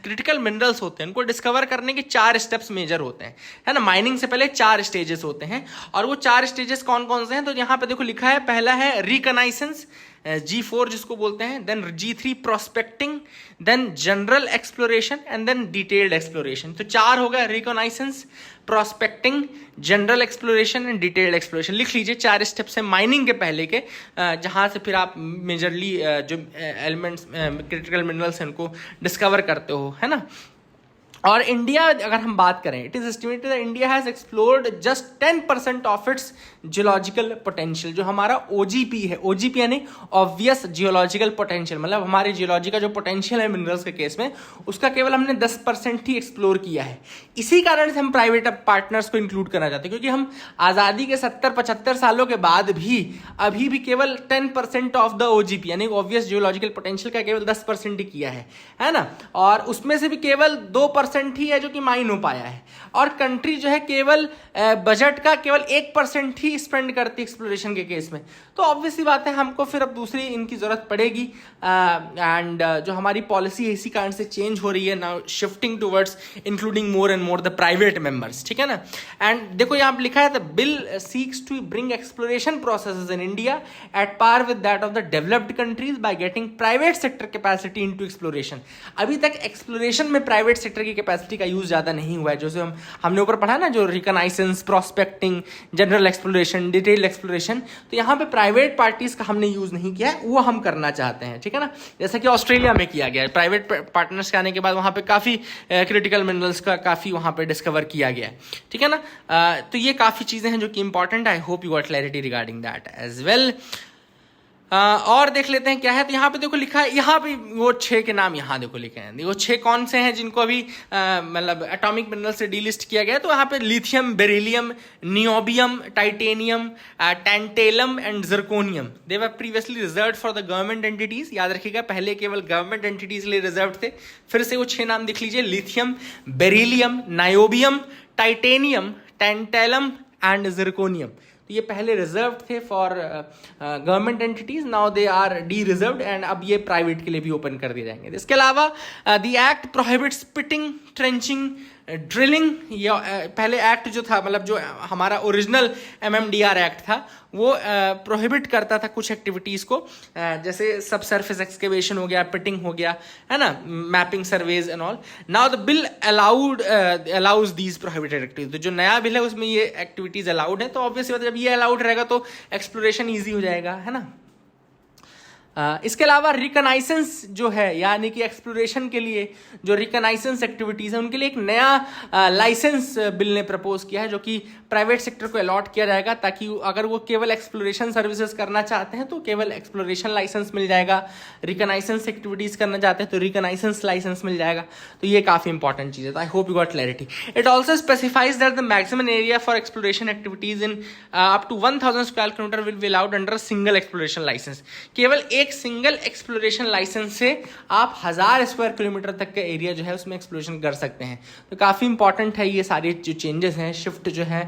क्रिटिकल मिनरल्स होते हैं उनको डिस्कवर करने के 4 स्टेप्स मेजर होते हैं, है ना। माइनिंग से पहले 4 स्टेजेस होते हैं, और वो 4 स्टेजेस कौन कौन से हैं, तो यहाँ पे देखो लिखा है। पहला है रिकनाइसेंस, G4 जिसको बोलते हैं, then G3 prospecting, then general exploration, and then detailed exploration. तो 4 हो गया, reconnaissance, prospecting, general exploration and detailed exploration. लिख लीजिए 4 स्टेप्स हैं माइनिंग के पहले के, जहां से फिर आप मेजरली जो एलिमेंट्स क्रिटिकल मिनरल्स हैं उनको डिस्कवर करते हो, है ना। और इंडिया अगर हम बात करें, it is estimated that India has explored just 10% of its geological potential. जो हमारा ओजीपी है, ओजीपी यानी ऑब्वियस जियोलॉजिकल पोटेंशियल, मतलब हमारे जियोलॉजी का जो पोटेंशियल है मिनरल्स के केस में, उसका केवल हमने 10% ही एक्सप्लोर किया है। इसी कारण से हम प्राइवेट पार्टनर्स को इंक्लूड करना चाहते हैं, क्योंकि हम आज़ादी के 70-75 सालों के बाद भी अभी भी केवल 10% ऑफ द ओजीपी यानी ऑब्वियस जियोलॉजिकल पोटेंशियल का केवल 10% ही किया है ना। और उसमें से भी केवल 2% ही है जो कि माइन हो पाया है, और कंट्री जो है केवल बजट का केवल 1% ही स्पेंड करती है एक्सप्लोरेशन के केस में। तो ऑब्वियसली बात है हमको फिर अब दूसरी इनकी जरूरत पड़ेगी, एंड जो हमारी पॉलिसी है इसी कारण से चेंज हो रही है now, shifting towards including more and more the private members, ठीक है ना। एंड देखो यहाँ पे लिखा है the bill seeks to bring exploration processes in India at par with that of the developed countries by getting private sector capacity into exploration. अभी तक एक्सप्लोरेशन में प्राइवेट सेक्टर की कैपेसिटी का यूज ज्यादा नहीं हुआ है, जो हमने ऊपर पढ़ा ना, जो reconnaissance, prospecting, general exploration, detail exploration, तो यहाँ पे प्राइवेट पार्टीज का हमने यूज नहीं किया है, वो हम करना चाहते हैं, ठीक है ना। जैसा कि ऑस्ट्रेलिया में किया गया है, प्राइवेट पार्टनर्स के आने के बाद वहाँ पे काफी क्रिटिकल मिनरल्स का काफी वहाँ पे डिस्कवर किया गया है, ठीक है ना। तो ये काफी चीजें हैं जो कि important, I hope you got clarity regarding that as well. और देख लेते हैं क्या है। तो यहाँ पे देखो लिखा है, यहाँ पे वो 6 के नाम यहाँ देखो लिखे हैं। देखो 6 कौन से हैं जिनको अभी मतलब एटॉमिक मिनरल से डीलिस्ट किया गया। तो यहाँ पे lithium, beryllium, niobium, titanium, tantalum and zirconium, they were previously reserved for the government entities. याद रखिएगा पहले केवल गवर्नमेंट एंटिटीज के लिए रिजर्व थे। फिर से वो 6 नाम देख लीजिए, lithium, beryllium, niobium, titanium, tantalum and zirconium. तो ये पहले रिजर्व थे for government entities, now they are dereserved and अब ये प्राइवेट के लिए भी ओपन कर दिए जाएंगे। इसके अलावा the act prohibits pitting, trenching, drilling. ये पहले एक्ट जो था, मतलब जो हमारा ओरिजिनल MMDR एक्ट था, वो प्रोहिबिट करता था कुछ एक्टिविटीज़ को, जैसे सब सरफेस एक्सकेवेशन हो गया, पिटिंग हो गया, है ना, mapping surveys and all. Now the bill allows these prohibited activities. तो जो नया बिल है उसमें ये एक्टिविटीज़ अलाउड है। तो ऑब्वियसली जब ये अलाउड रहेगा तो एक्सप्लोरेशन ईजी हो जाएगा, है ना। इसके अलावा रिकनाइसेंस जो है, यानी कि एक्सप्लोरेशन के लिए जो रिकनाइसेंस एक्टिविटीज़ है उनके लिए एक नया लाइसेंस बिल ने प्रपोज किया है, जो कि प्राइवेट सेक्टर को अलॉट किया जाएगा, ताकि अगर वो केवल एक्सप्लोरेशन सर्विसेज करना चाहते हैं तो केवल एक्सप्लोरेशन लाइसेंस मिल जाएगा, रिकनाइसेंस एक्टिविटीज़ करना चाहते हैं तो रिकनाइसेंस लाइसेंस मिल जाएगा। तो ये काफ़ी इंपॉर्टेंट चीज़ है। I hope you got clarity. It also specifies that the maximum area for exploration activities in up to 1000 square kilometre will be allowed under single exploration licence. केवल एक सिंगल एक्सप्लोरेशन लाइसेंस से आप 1000 square kilometre तक का area जो है उसमें exploration कर सकते हैं। तो काफ़ी इंपॉर्टेंट है ये सारे जो चेंजेस हैं, शिफ्ट जो है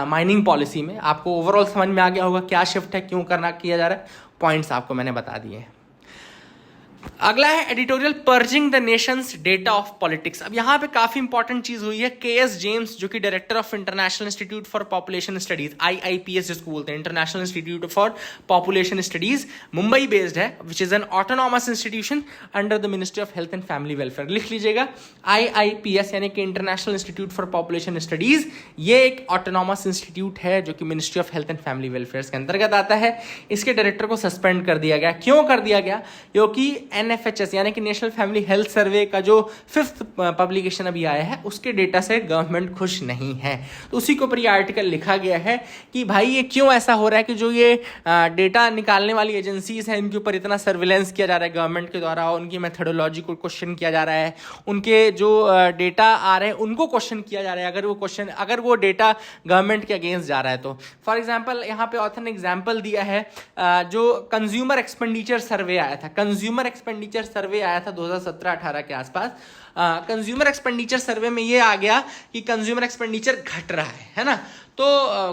माइनिंग पॉलिसी में। आपको ओवरऑल समझ में आ गया होगा क्या शिफ्ट है, क्यों करना किया जा रहा है, पॉइंट्स आपको मैंने बता दिए हैं। अगला है editorial purging the Nations data of politics. अब यहाँ पे काफी इंपॉर्टेंट चीज हुई है। KS जेम्स जो कि director of international institute for population studies, IIPS जिसको बोलते हैं, international institute for population studies, Mumbai based है, which is an autonomous institution under the ministry of health and family welfare. लिख लीजिएगा IIPS यानी कि international institute for population studies. ये एक ऑटोनॉमस इंस्टीट्यूट है जो कि ministry of health and family welfare के अंतर्गत आता है। इसके डायरेक्टर को सस्पेंड कर दिया गया। क्यों कर दिया गया? क्योंकि NFHS यानी कि नेशनल फैमिली हेल्थ सर्वे का जो 5th पब्लिकेशन अभी आया है उसके डेटा से गवर्नमेंट खुश नहीं है। तो उसी के ऊपर ये आर्टिकल लिखा गया है कि भाई ये क्यों ऐसा हो रहा है कि जो ये डेटा निकालने वाली एजेंसीज हैं इनके ऊपर इतना सर्विलेंस किया जा रहा है गवर्नमेंट के द्वारा, उनकी मेथोडोलॉजी को क्वेश्चन किया जा रहा है, उनके जो डेटा आ रहे हैं उनको क्वेश्चन किया जा रहा है अगर वो डेटा गवर्नमेंट के अगेंस्ट जा रहा है तो। फॉर एग्जाम्पल यहाँ पे ऑथर ने एग्जाम्पल दिया है जो कंज्यूमर एक्सपेंडिचर सर्वे आया था। कंज्यूमर एक्सपेंडिचर सर्वे आया था 2017-18 के आसपास। कंज्यूमर एक्सपेंडिचर सर्वे में ये आ गया कि कंज्यूमर एक्सपेंडिचर घट रहा है ना। तो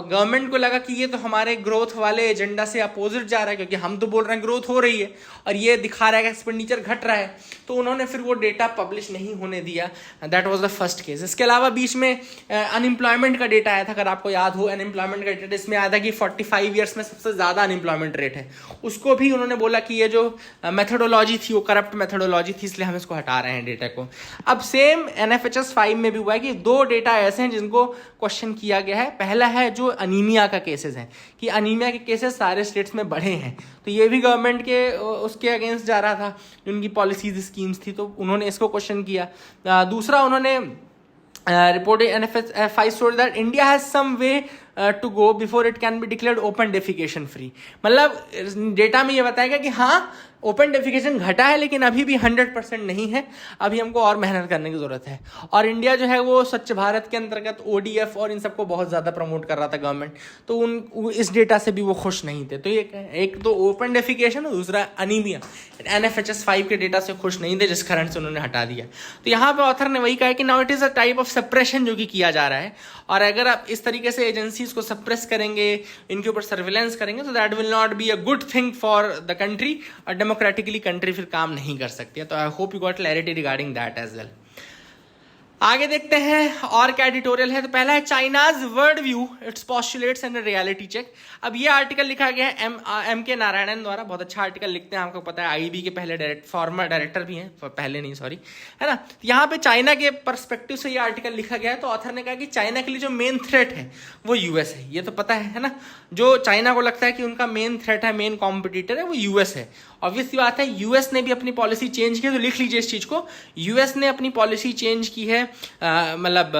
गवर्नमेंट को लगा कि ये तो हमारे ग्रोथ वाले एजेंडा से अपोजिट जा रहा है, क्योंकि हम तो बोल रहे हैं ग्रोथ हो रही है और ये दिखा रहा है कि एक्सपेंडिचर घट रहा है। तो उन्होंने फिर वो डेटा पब्लिश नहीं होने दिया। That was the first case. इसके अलावा बीच में अनएम्प्लॉयमेंट का डेटा आया था, अगर आपको याद हो। अनएम्प्लॉयमेंट का डेटा इसमें आया था कि 45 ईयर्स में सबसे ज़्यादा अनएम्प्लॉयमेंट रेट है। उसको भी उन्होंने बोला कि ये जो मेथोडोलॉजी थी वो करप्ट मेथोडोलॉजी थी, इसलिए हम इसको हटा रहे हैं डेटा को। अब सेम NFHS 5 में भी हुआ है कि 2 डेटा ऐसे हैं जिनको क्वेश्चन किया गया है। पहला है जो अनीमिया का केसेस हैं, कि अनीमिया के केसेस सारे स्टेट्स में बढ़े हैं, तो ये भी गवर्नमेंट के उसके अगेंस्ट जा रहा था, जो उनकी पॉलिसीज स्कीम्स थी, तो उन्होंने इसको क्वेश्चन किया। दूसरा उन्होंने report NFHS 5 showed that India has some way to go before it can be declared open defecation free। मतलब डेटा में ये बताएगा कि हाँ ओपन डेफिकेशन घटा है लेकिन अभी भी 100% नहीं है, अभी हमको और मेहनत करने की जरूरत है। और इंडिया जो है वो स्वच्छ भारत के अंतर्गत ODF और इन सबको बहुत ज़्यादा प्रमोट कर रहा था गवर्नमेंट, तो इस डेटा से भी वो खुश नहीं थे। तो ये एक तो ओपन डेफिकेशन और दूसरा अनीमिया, NFHS 5 के डेटा से खुश नहीं थे, जिस कारण से उन्होंने हटा दिया। तो यहाँ पे ऑथर ने वही कहा कि now it is a type of suppression जो कि किया जा रहा है, और अगर आप इस तरीके से एजेंसीज को सप्रेस करेंगे, इनके ऊपर सर्विलेंस करेंगे, तो that will not be a good thing for the country, और डेमोक्रेटिकली कंट्री फिर काम नहीं कर सकती है। तो I hope you got clarity regarding that as well. आगे देखते हैं और क्या एडिटोरियल है। तो पहला है China's world view, its postulates and reality check. अब ये आर्टिकल लिखा गया है M.K. नारायणन द्वारा। बहुत अच्छा आर्टिकल लिखते हैं, आपको पता है IB के पहले फॉर्मर डायरेक्टर भी हैं, पहले नहीं सॉरी, है ना। यहाँ पे चाइना के परस्पेक्टिव से ये आर्टिकल लिखा गया है। तो ऑथर ने कहा कि चाइना के लिए जो मेन थ्रेट है वो US है। ये तो पता है ना, जो चाइना को लगता है कि उनका मेन थ्रेट है, मेन कॉम्पिटिटर है, वो US है। ऑब्वियसली बात है, US ने भी अपनी पॉलिसी चेंज की है। तो लिख लीजिए इस चीज को, US ने अपनी पॉलिसी चेंज की है मतलब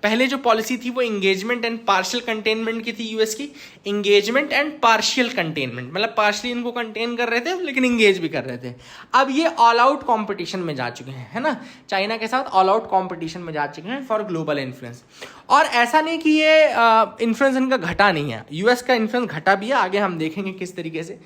पहले जो पॉलिसी थी वो इंगेजमेंट एंड पार्शियल कंटेनमेंट की थी यूएस की, इंगेजमेंट एंड पार्शियल कंटेनमेंट, मतलब पार्शियली इनको कंटेन कर रहे थे लेकिन इंगेज भी कर रहे थे। अब ये ऑल आउट कॉम्पिटिशन में जा चुके हैं, है ना, चाइना के साथ ऑल आउट कॉम्पिटिशन में जा चुके हैं फॉर ग्लोबल इन्फ्लुएंस। और ऐसा नहीं कि ये इन्फ्लुएंस इनका घटा नहीं है, यूएस का इन्फ्लुएंस घटा भी है, आगे हम देखेंगे किस तरीके से।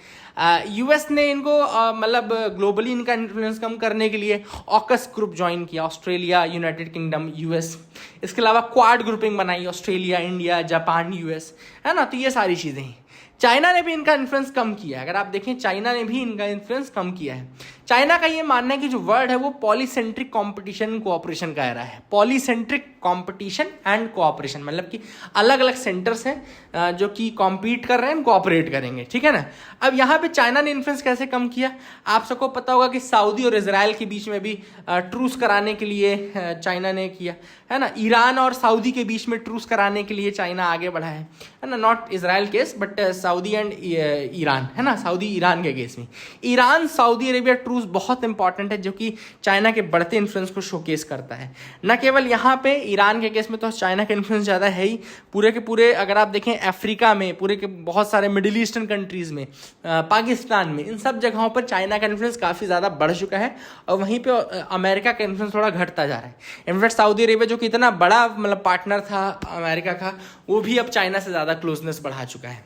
यूएस ने इनको मतलब ग्लोबली इनका इन्फ्लुएंस कम करने के लिए ऑकस ग्रुप ज्वाइन किया, ऑस्ट्रेलिया, यूनाइटेड किंगडम, यूएस। इसके अलावा क्वाड ग्रुपिंग बनाई, ऑस्ट्रेलिया, इंडिया, जापान, यूएस, है ना। तो ये सारी चीज़ें हैं। चाइना ने भी इनका इन्फ्लुएंस कम किया है। अगर आप देखें चाइना ने भी इनका इन्फ्लुएंस कम किया है। चाइना का ये मानना है कि जो वर्ड है वो पॉलीसेंट्रिक कंपटीशन कोऑपरेशन का एरा है। पॉलीसेंट्रिक कंपटीशन एंड कोऑपरेशन, मतलब कि अलग अलग सेंटर्स हैं जो कि कॉम्पीट कर रहे हैं, कोऑपरेट करेंगे, ठीक है ना। अब यहाँ पे चाइना ने इन्फ्लुएंस कैसे कम किया, आप सबको पता होगा कि सऊदी और इजराइल के बीच में भी ट्रूस कराने के लिए चाइना ने किया, है ना। ईरान और सऊदी के बीच में ट्रूस कराने के लिए चाइना आगे बढ़ा है ना। Not Israel case but Saudi and Iran, है ना, सऊदी ईरान के केस में। ईरान सऊदी अरेबिया ट्रूस बहुत इंपॉर्टेंट है, जो कि चाइना के बढ़ते इन्फ्लुएंस को शोकेस करता है। न केवल यहाँ पे ईरान के केस में तो चाइना का इन्फ्लुएंस ज़्यादा है ही, पूरे के पूरे अगर आप देखें अफ्रीका में, पूरे के बहुत सारे मिडिल ईस्टर्न कंट्रीज़ में, पाकिस्तान में, इन सब जगहों पर चाइना का इन्फ्लुएंस काफ़ी ज़्यादा बढ़ चुका है। और वहीं पे अमेरिका का इन्फ्लुएंस थोड़ा घटता जा रहा है। इनफैक्ट सऊदी अरेबिया जो कि इतना बड़ा मतलब पार्टनर था अमेरिका का, वो भी अब चाइना से ज़्यादा क्लोजनेस बढ़ा चुका है।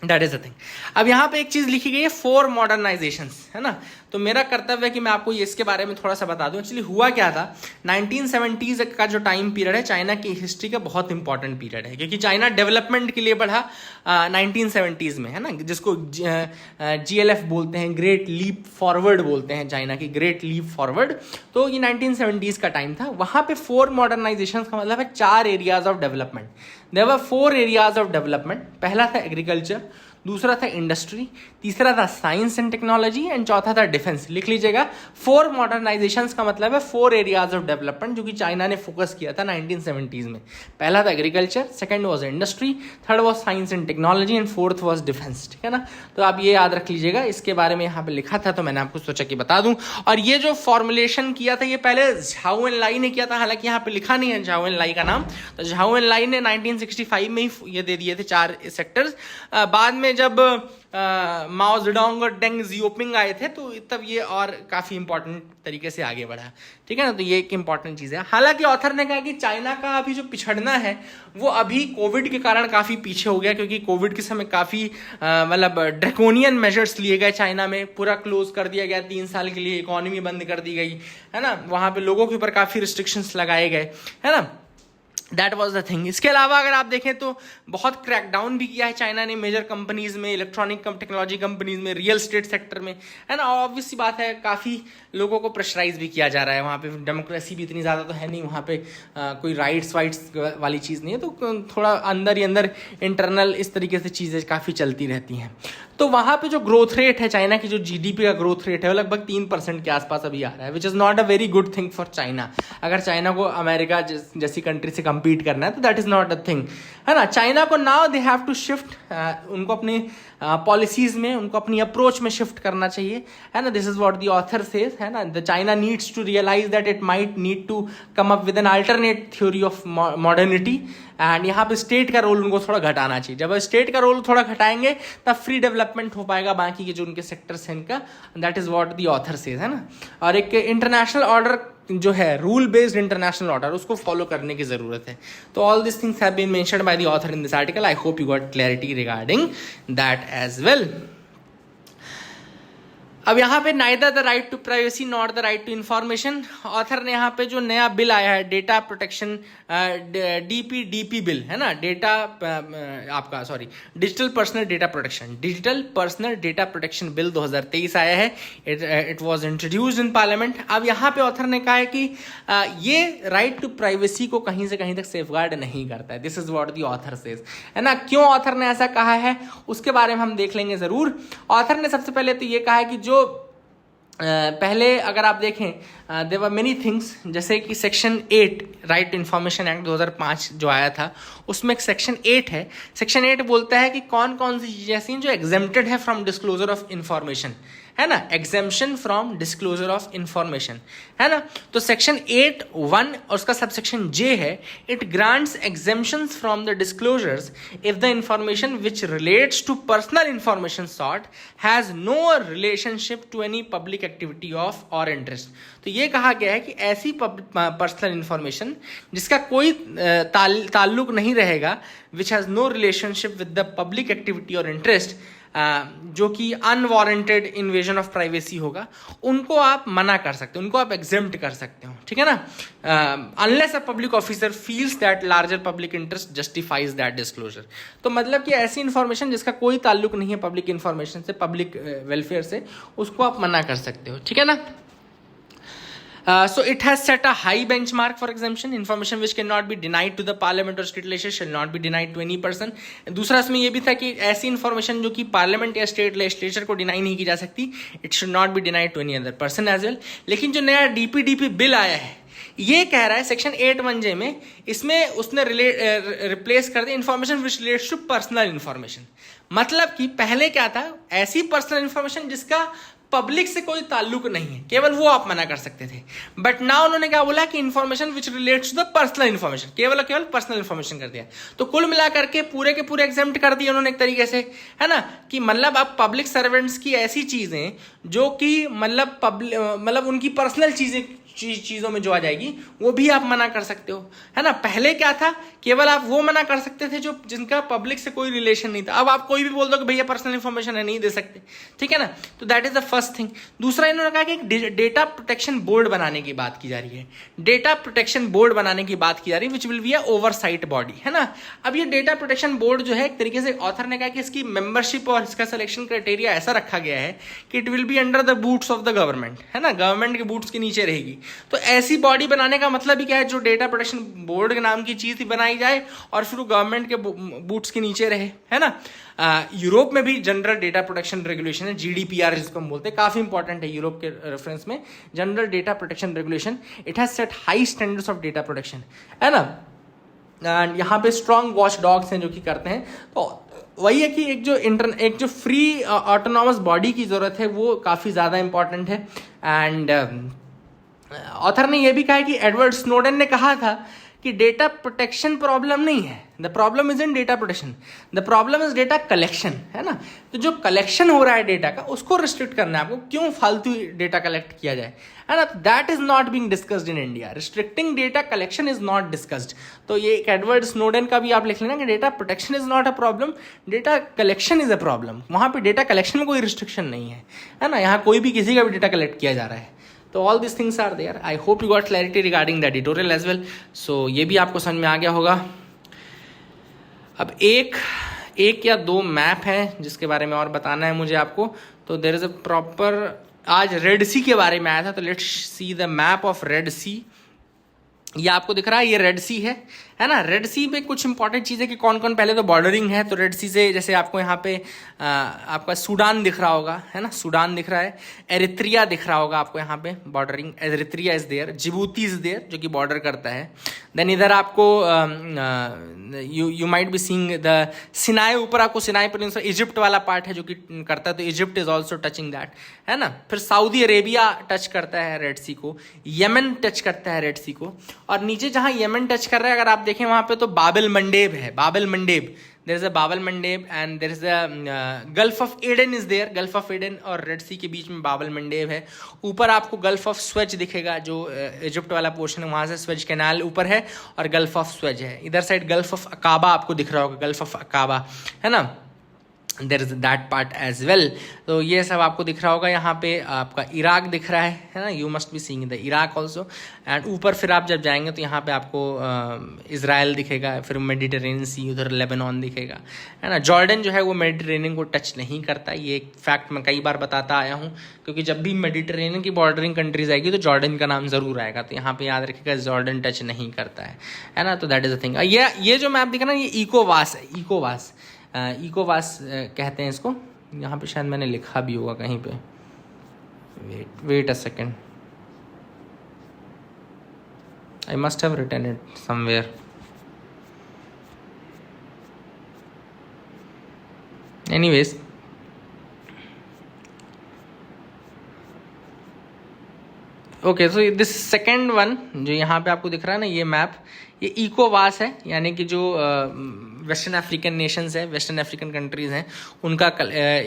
That is the thing. अब यहाँ पे एक चीज़ लिखी गई है, 4 मॉडर्नाइजेशंस, है ना। तो मेरा कर्तव्य है कि मैं आपको इसके बारे में थोड़ा सा बता दूं। एक्चुअली हुआ क्या था, 1970s का जो टाइम पीरियड है चाइना की हिस्ट्री का बहुत इंपॉर्टेंट पीरियड है, क्योंकि चाइना डेवलपमेंट के लिए बढ़ा 1970s में, है ना, जिसको GLF बोलते हैं, ग्रेट लीप फॉरवर्ड बोलते हैं, चाइना की ग्रेट लीप फॉरवर्ड। तो ये 1970s का टाइम था। वहाँ पे 4 मॉडर्नाइजेशन का मतलब है 4 areas of development. There were 4 areas of development. पहला था एग्रीकल्चर, दूसरा था इंडस्ट्री, तीसरा था साइंस एंड टेक्नोलॉजी एंड चौथा था डिफेंस। लिख लीजिएगा, 4 मॉडर्नाइजेशंस का मतलब है 4 एरियाज ऑफ डेवलपमेंट जो कि चाइना ने फोकस किया था 1970s में। पहला था agriculture, second was industry, third was science and technology and fourth was defence, ठीक है ना। तो आप ये याद रख लीजिएगा, इसके बारे में यहाँ पे लिखा था तो मैंने आपको सोचा कि बता दूं। और ये जो फॉर्मुलेशन किया था ये पहले झाओ एन लाई ने किया था, हालांकि यहाँ पे लिखा नहीं है झाओ एन लाई का नाम। तो झाओ एन लाई ने 1965 में ही ये दे दिए थे 4 सेक्टर्स। बाद में जब माओ जेडोंग और डेंग जियोपिंग आए थे तो तब ये और काफ़ी इंपॉर्टेंट तरीके से आगे बढ़ा, ठीक है ना। तो ये एक इंपॉर्टेंट चीज़ है। हालांकि ऑथर ने कहा कि चाइना का अभी जो पिछड़ना है वो अभी कोविड के कारण काफ़ी पीछे हो गया, क्योंकि कोविड के समय काफ़ी मतलब ड्रैकोनियन मेजर्स लिए गए चाइना में। पूरा क्लोज कर दिया गया 3 साल के लिए, इकोनॉमी बंद कर दी गई, है ना। वहाँ पे लोगों के ऊपर काफ़ी रिस्ट्रिक्शंस लगाए गए, है ना। That was the thing. इसके अलावा अगर आप देखें तो बहुत क्रैकडाउन भी किया है चाइना ने मेजर कंपनीज में, इलेक्ट्रॉनिक टेक्नोलॉजी कंपनीज में, रियल स्टेट सेक्टर में, है ना। ऑब्वियस सी बात है, काफ़ी लोगों को प्रेशराइज भी किया जा रहा है। वहाँ पे डेमोक्रेसी भी इतनी ज़्यादा तो है नहीं, वहाँ पे कोई राइट्स वाइट्स वाली चीज़ नहीं है। तो थोड़ा अंदर ही अंदर इंटरनल इस तरीके से चीज़ें काफ़ी चलती रहती हैं। तो वहाँ पे जो ग्रोथ रेट है चाइना की, जो GDP का ग्रोथ रेट है वो लगभग 3% के आसपास अभी आ रहा है, which is not a very good thing for China. अगर चाइना को अमेरिका जैसी कंट्री से कम्पीट करना है तो that is not a thing, है ना। चाइना को now they have to shift, उनको अपनी पॉलिसीज़ में, उनको अपनी अप्रोच में शिफ्ट करना चाहिए, है ना। This is what the author says, है ना। The China needs to realise that it might need to come up with an alternate theory of modernity. And यहाँ पे स्टेट का रोल उनको थोड़ा घटाना चाहिए। जब स्टेट का रोल थोड़ा घटाएंगे तब फ्री डेवलपमेंट हो पाएगा बाकी के जो उनके सेक्टर्स हैं इनका। That is what the author says, है ना। और एक इंटरनेशनल ऑर्डर जो है, रूल बेस्ड इंटरनेशनल ऑर्डर, उसको फॉलो करने की जरूरत है। तो all this things have been mentioned by the author in this article. I hope you got clarity regarding that as well. अब यहाँ पे neither the right to privacy not the right to information. Author ने यहाँ पे जो नया bill आया है, डेटा प्रोटेक्शन DPDP बिल, है ना, डेटा आपका sorry digital personal data protection, digital personal data protection bill 2023 आया है। It was introduced in parliament. अब यहाँ पे ऑथर ने कहा है कि ये राइट टू प्राइवेसी को कहीं से कहीं तक सेफगार्ड नहीं करता है। This is what the author says, है ना। क्यों ऑथर ने ऐसा कहा है उसके बारे में हम देख लेंगे जरूर। ऑथर ने सबसे पहले तो ये कहा है कि जो पहले अगर आप देखें देयर वर मेनी थिंग्स, जैसे कि section 8 right to information act 2005 जो आया था, उसमें एक सेक्शन 8 है। सेक्शन 8 बोलता है कि कौन कौन सी चीज़ें ऐसी हैं जो एग्जेम्प्टेड है फ्रॉम डिस्क्लोजर ऑफ इन्फॉर्मेशन, है ना, exemption from disclosure of information, है ना। तो सेक्शन 8(1) और उसका सबसेक्शन जे है, it grants exemptions from the disclosures if the information which relates to personal information sought has no relationship to any public activity of और interest. तो ये कहा गया है कि ऐसी पर्सनल इंफॉर्मेशन जिसका कोई ताल्लुक नहीं रहेगा, which has no relationship with the public activity और इंटरेस्ट, जो कि अनवारंटेड इन्वेजन ऑफ प्राइवेसी होगा, उनको आप मना कर सकते हो, उनको आप एग्जेम्प्ट कर सकते हो, ठीक है ना, unless a public officer feels that larger public interest justifies that disclosure. तो मतलब कि ऐसी इन्फॉर्मेशन जिसका कोई ताल्लुक नहीं है पब्लिक इन्फॉर्मेशन से, पब्लिक वेलफेयर से, उसको आप मना कर सकते हो, ठीक है ना। So it has set a high benchmark for exemption. Information which cannot be denied to the parliament or state legislature shall not be denied to any person. दूसरा इसमें ये भी था कि ऐसी इन्फॉर्मेशन जो कि पार्लियामेंट या स्टेट लेजिस्लेचर को डिनाई नहीं की जा सकती, it should not be denied to any other person as well. लेकिन जो नया डीपीडीपी बिल आया है, ये कह रहा है सेक्शन 8(1)(j) में, इसमें उसने रिप्लेस कर दिया information which relates to personal information. मतलब कि पहले क्या था, ऐसी पर्सनल इन्फॉर्मेशन जिसका पब्लिक से कोई ताल्लुक नहीं है, केवल वो आप मना कर सकते थे। बट नाउ उन्होंने क्या बोला कि information which relates to the personal information, केवल पर्सनल इन्फॉर्मेशन कर दिया। तो कुल मिलाकर के पूरे एग्जाम्प्ट कर दिए उन्होंने एक तरीके से, है ना, कि मतलब आप पब्लिक सर्वेंट्स की ऐसी चीजें जो कि मतलब उनकी पर्सनल चीजों में जो आ जाएगी, वो भी आप मना कर सकते हो, है ना। पहले क्या था, केवल आप वो मना कर सकते थे जो जिनका पब्लिक से कोई रिलेशन नहीं था। अब आप कोई भी बोल दो कि भैया पर्सनल इंफॉर्मेशन है, नहीं दे सकते, ठीक है ना। तो that is the first thing. दूसरा इन्होंने कहा कि एक डेटा प्रोटेक्शन बोर्ड बनाने की बात की जा रही है। डेटा प्रोटेक्शन बोर्ड बनाने की बात की जा रही है, which will be a oversight body, है ना। अब ये डेटा प्रोटेक्शन बोर्ड जो है, एक तरीके से ऑथर ने कहा कि इसकी मेंबरशिप और इसका सिलेक्शन क्राइटेरिया ऐसा रखा गया है कि it will be under the boots of the government, है ना, गवर्नमेंट के बूट्स के नीचे रहेगी। तो ऐसी बॉडी बनाने का मतलब ही क्या है, जो डेटा प्रोटेक्शन बोर्ड के नाम की चीज ही बनाई जाए और फिर वो गवर्नमेंट के बूट्स के नीचे रहे, है ना। यूरोप में भी जनरल डेटा प्रोटेक्शन रेगुलेशन है, जीडीपीआर जिसको हम बोलते हैं, काफी इंपॉर्टेंट है यूरोप के रेफरेंस में। General data protection regulation, it has set high standards of data protection, है ना। एंड यहाँ पे स्ट्रॉन्ग वॉच डॉग्स हैं जो कि करते हैं। तो वही है कि एक जो फ्री ऑटोनॉमस बॉडी की जरूरत है, वो काफी ज्यादा इंपॉर्टेंट है। एंड ऑथर ने यह भी कहा है कि एडवर्ड स्नोडेन ने कहा था कि डेटा प्रोटेक्शन प्रॉब्लम नहीं है, the problem is in data protection, the problem is data collection, है ना। तो जो कलेक्शन हो रहा है डेटा का, उसको रिस्ट्रिक्ट करना है आपको, क्यों फालतू डेटा कलेक्ट किया जाए, है ना। That is not being discussed in India, restricting data collection is not discussed. तो ये एक एडवर्ड स्नोडेन का भी आप लिख लेना कि data protection is not a problem, data collection is a problem. वहां पे डेटा कलेक्शन में कोई रिस्ट्रिक्शन नहीं है ना, यहाँ कोई भी किसी का भी डेटा कलेक्ट किया जा रहा है। तो all this things are there. I hope you got clarity regarding the editorial as well. So ये भी आपको समझ में आ गया होगा। अब एक या दो मैप हैं जिसके बारे में और बताना है मुझे आपको। तो देयर इज अ प्रॉपर, आज रेड सी के बारे में आया था, तो let's see the map of red sea. ये आपको दिख रहा है, ये रेड सी है ना। रेड सी में कुछ इंपॉर्टेंट चीज़ें कि कौन कौन, पहले तो बॉर्डरिंग है। तो रेड सी से जैसे आपको यहाँ पे आपका सूडान दिख रहा होगा, है ना, सूडान दिख रहा है। एरित्रिया दिख रहा होगा आपको यहाँ पे, bordering Eritrea is there. Djibouti is there जो कि बॉर्डर करता है। देन इधर आपको you might be seeing the Sinai, ऊपर आपको सिनाई पेनिनसुला, इजिप्ट वाला पार्ट है जो कि करता है, तो Egypt is also touching that, है ना। फिर सऊदी अरेबिया टच करता है रेड सी को, यमन टच करता है रेड सी को, और नीचे जहां यमन टच कर रहा है अगर आप देखें वहां पे, तो बाबल मंडेब है, बाबल Mandeb, there is a Bab el Mandeb. And there is a Gulf of Aden is there, Gulf of Aden और रेड सी के बीच में बाबल मंडेब है। ऊपर आपको गल्फ ऑफ स्वेज दिखेगा, जो इजिप्ट वाला पोर्शन है, वहां से स्वेज कैनाल ऊपर है और गल्फ ऑफ स्वेज है। इधर साइड गल्फ ऑफ अकाबा आपको दिख रहा होगा, गल्फ ऑफ अकाबा, है ना, there is that part as well. तो ये सब आपको दिख रहा होगा। यहाँ पे आपका इराक दिख रहा है ना, you must be seeing the Iraq also. And ऊपर फिर आप जब जाएंगे तो यहाँ पे आपको इजराइल दिखेगा, फिर मेडिटेरेनियन सी, उधर लेबनान दिखेगा, है ना। जॉर्डन जो है वो मेडिटेरेनियन को टच नहीं करता, ये एक फैक्ट मैं कई बार बताता आया हूँ, क्योंकि जब भी मेडिटेरेनियन की बॉर्डरिंग कंट्रीज आएगी तो जॉर्डन का नाम जरूर आएगा। तो यहाँ पे याद रखिएगा, जॉर्डन टच नहीं करता है ना। तो दैट इज द थिंग। ये जो मैप दिखा ना, ये इकोवास है, इकोवास कहते हैं इसको। यहाँ पे शायद मैंने लिखा भी होगा कहीं पे, wait a second, I must have written it somewhere. Anyways, okay, so this second one जो यहाँ पे आपको दिख रहा है ना, ये मैप, ये इकोवास है, यानी कि जो वेस्टर्न अफ्रीकन नेशंस है, वेस्टर्न अफ्रीकन कंट्रीज़ हैं, उनका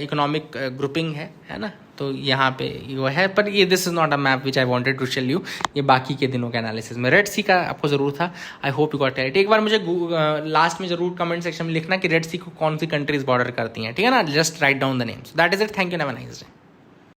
इकोनॉमिक ग्रुपिंग है ना। तो यहाँ पे वो है, पर ये this is not a map which I wanted to show you. ये बाकी के दिनों के एनालिसिस में रेड सी का आपको ज़रूर था। आई होप यू गॉट इट। एक बार मुझे लास्ट में ज़रूर कमेंट सेक्शन में लिखना कि रेड सी को कौन सी कंट्रीज बॉर्डर करती हैं, ठीक है ना। Just write down the names. That is it. Thank you, have a nice day.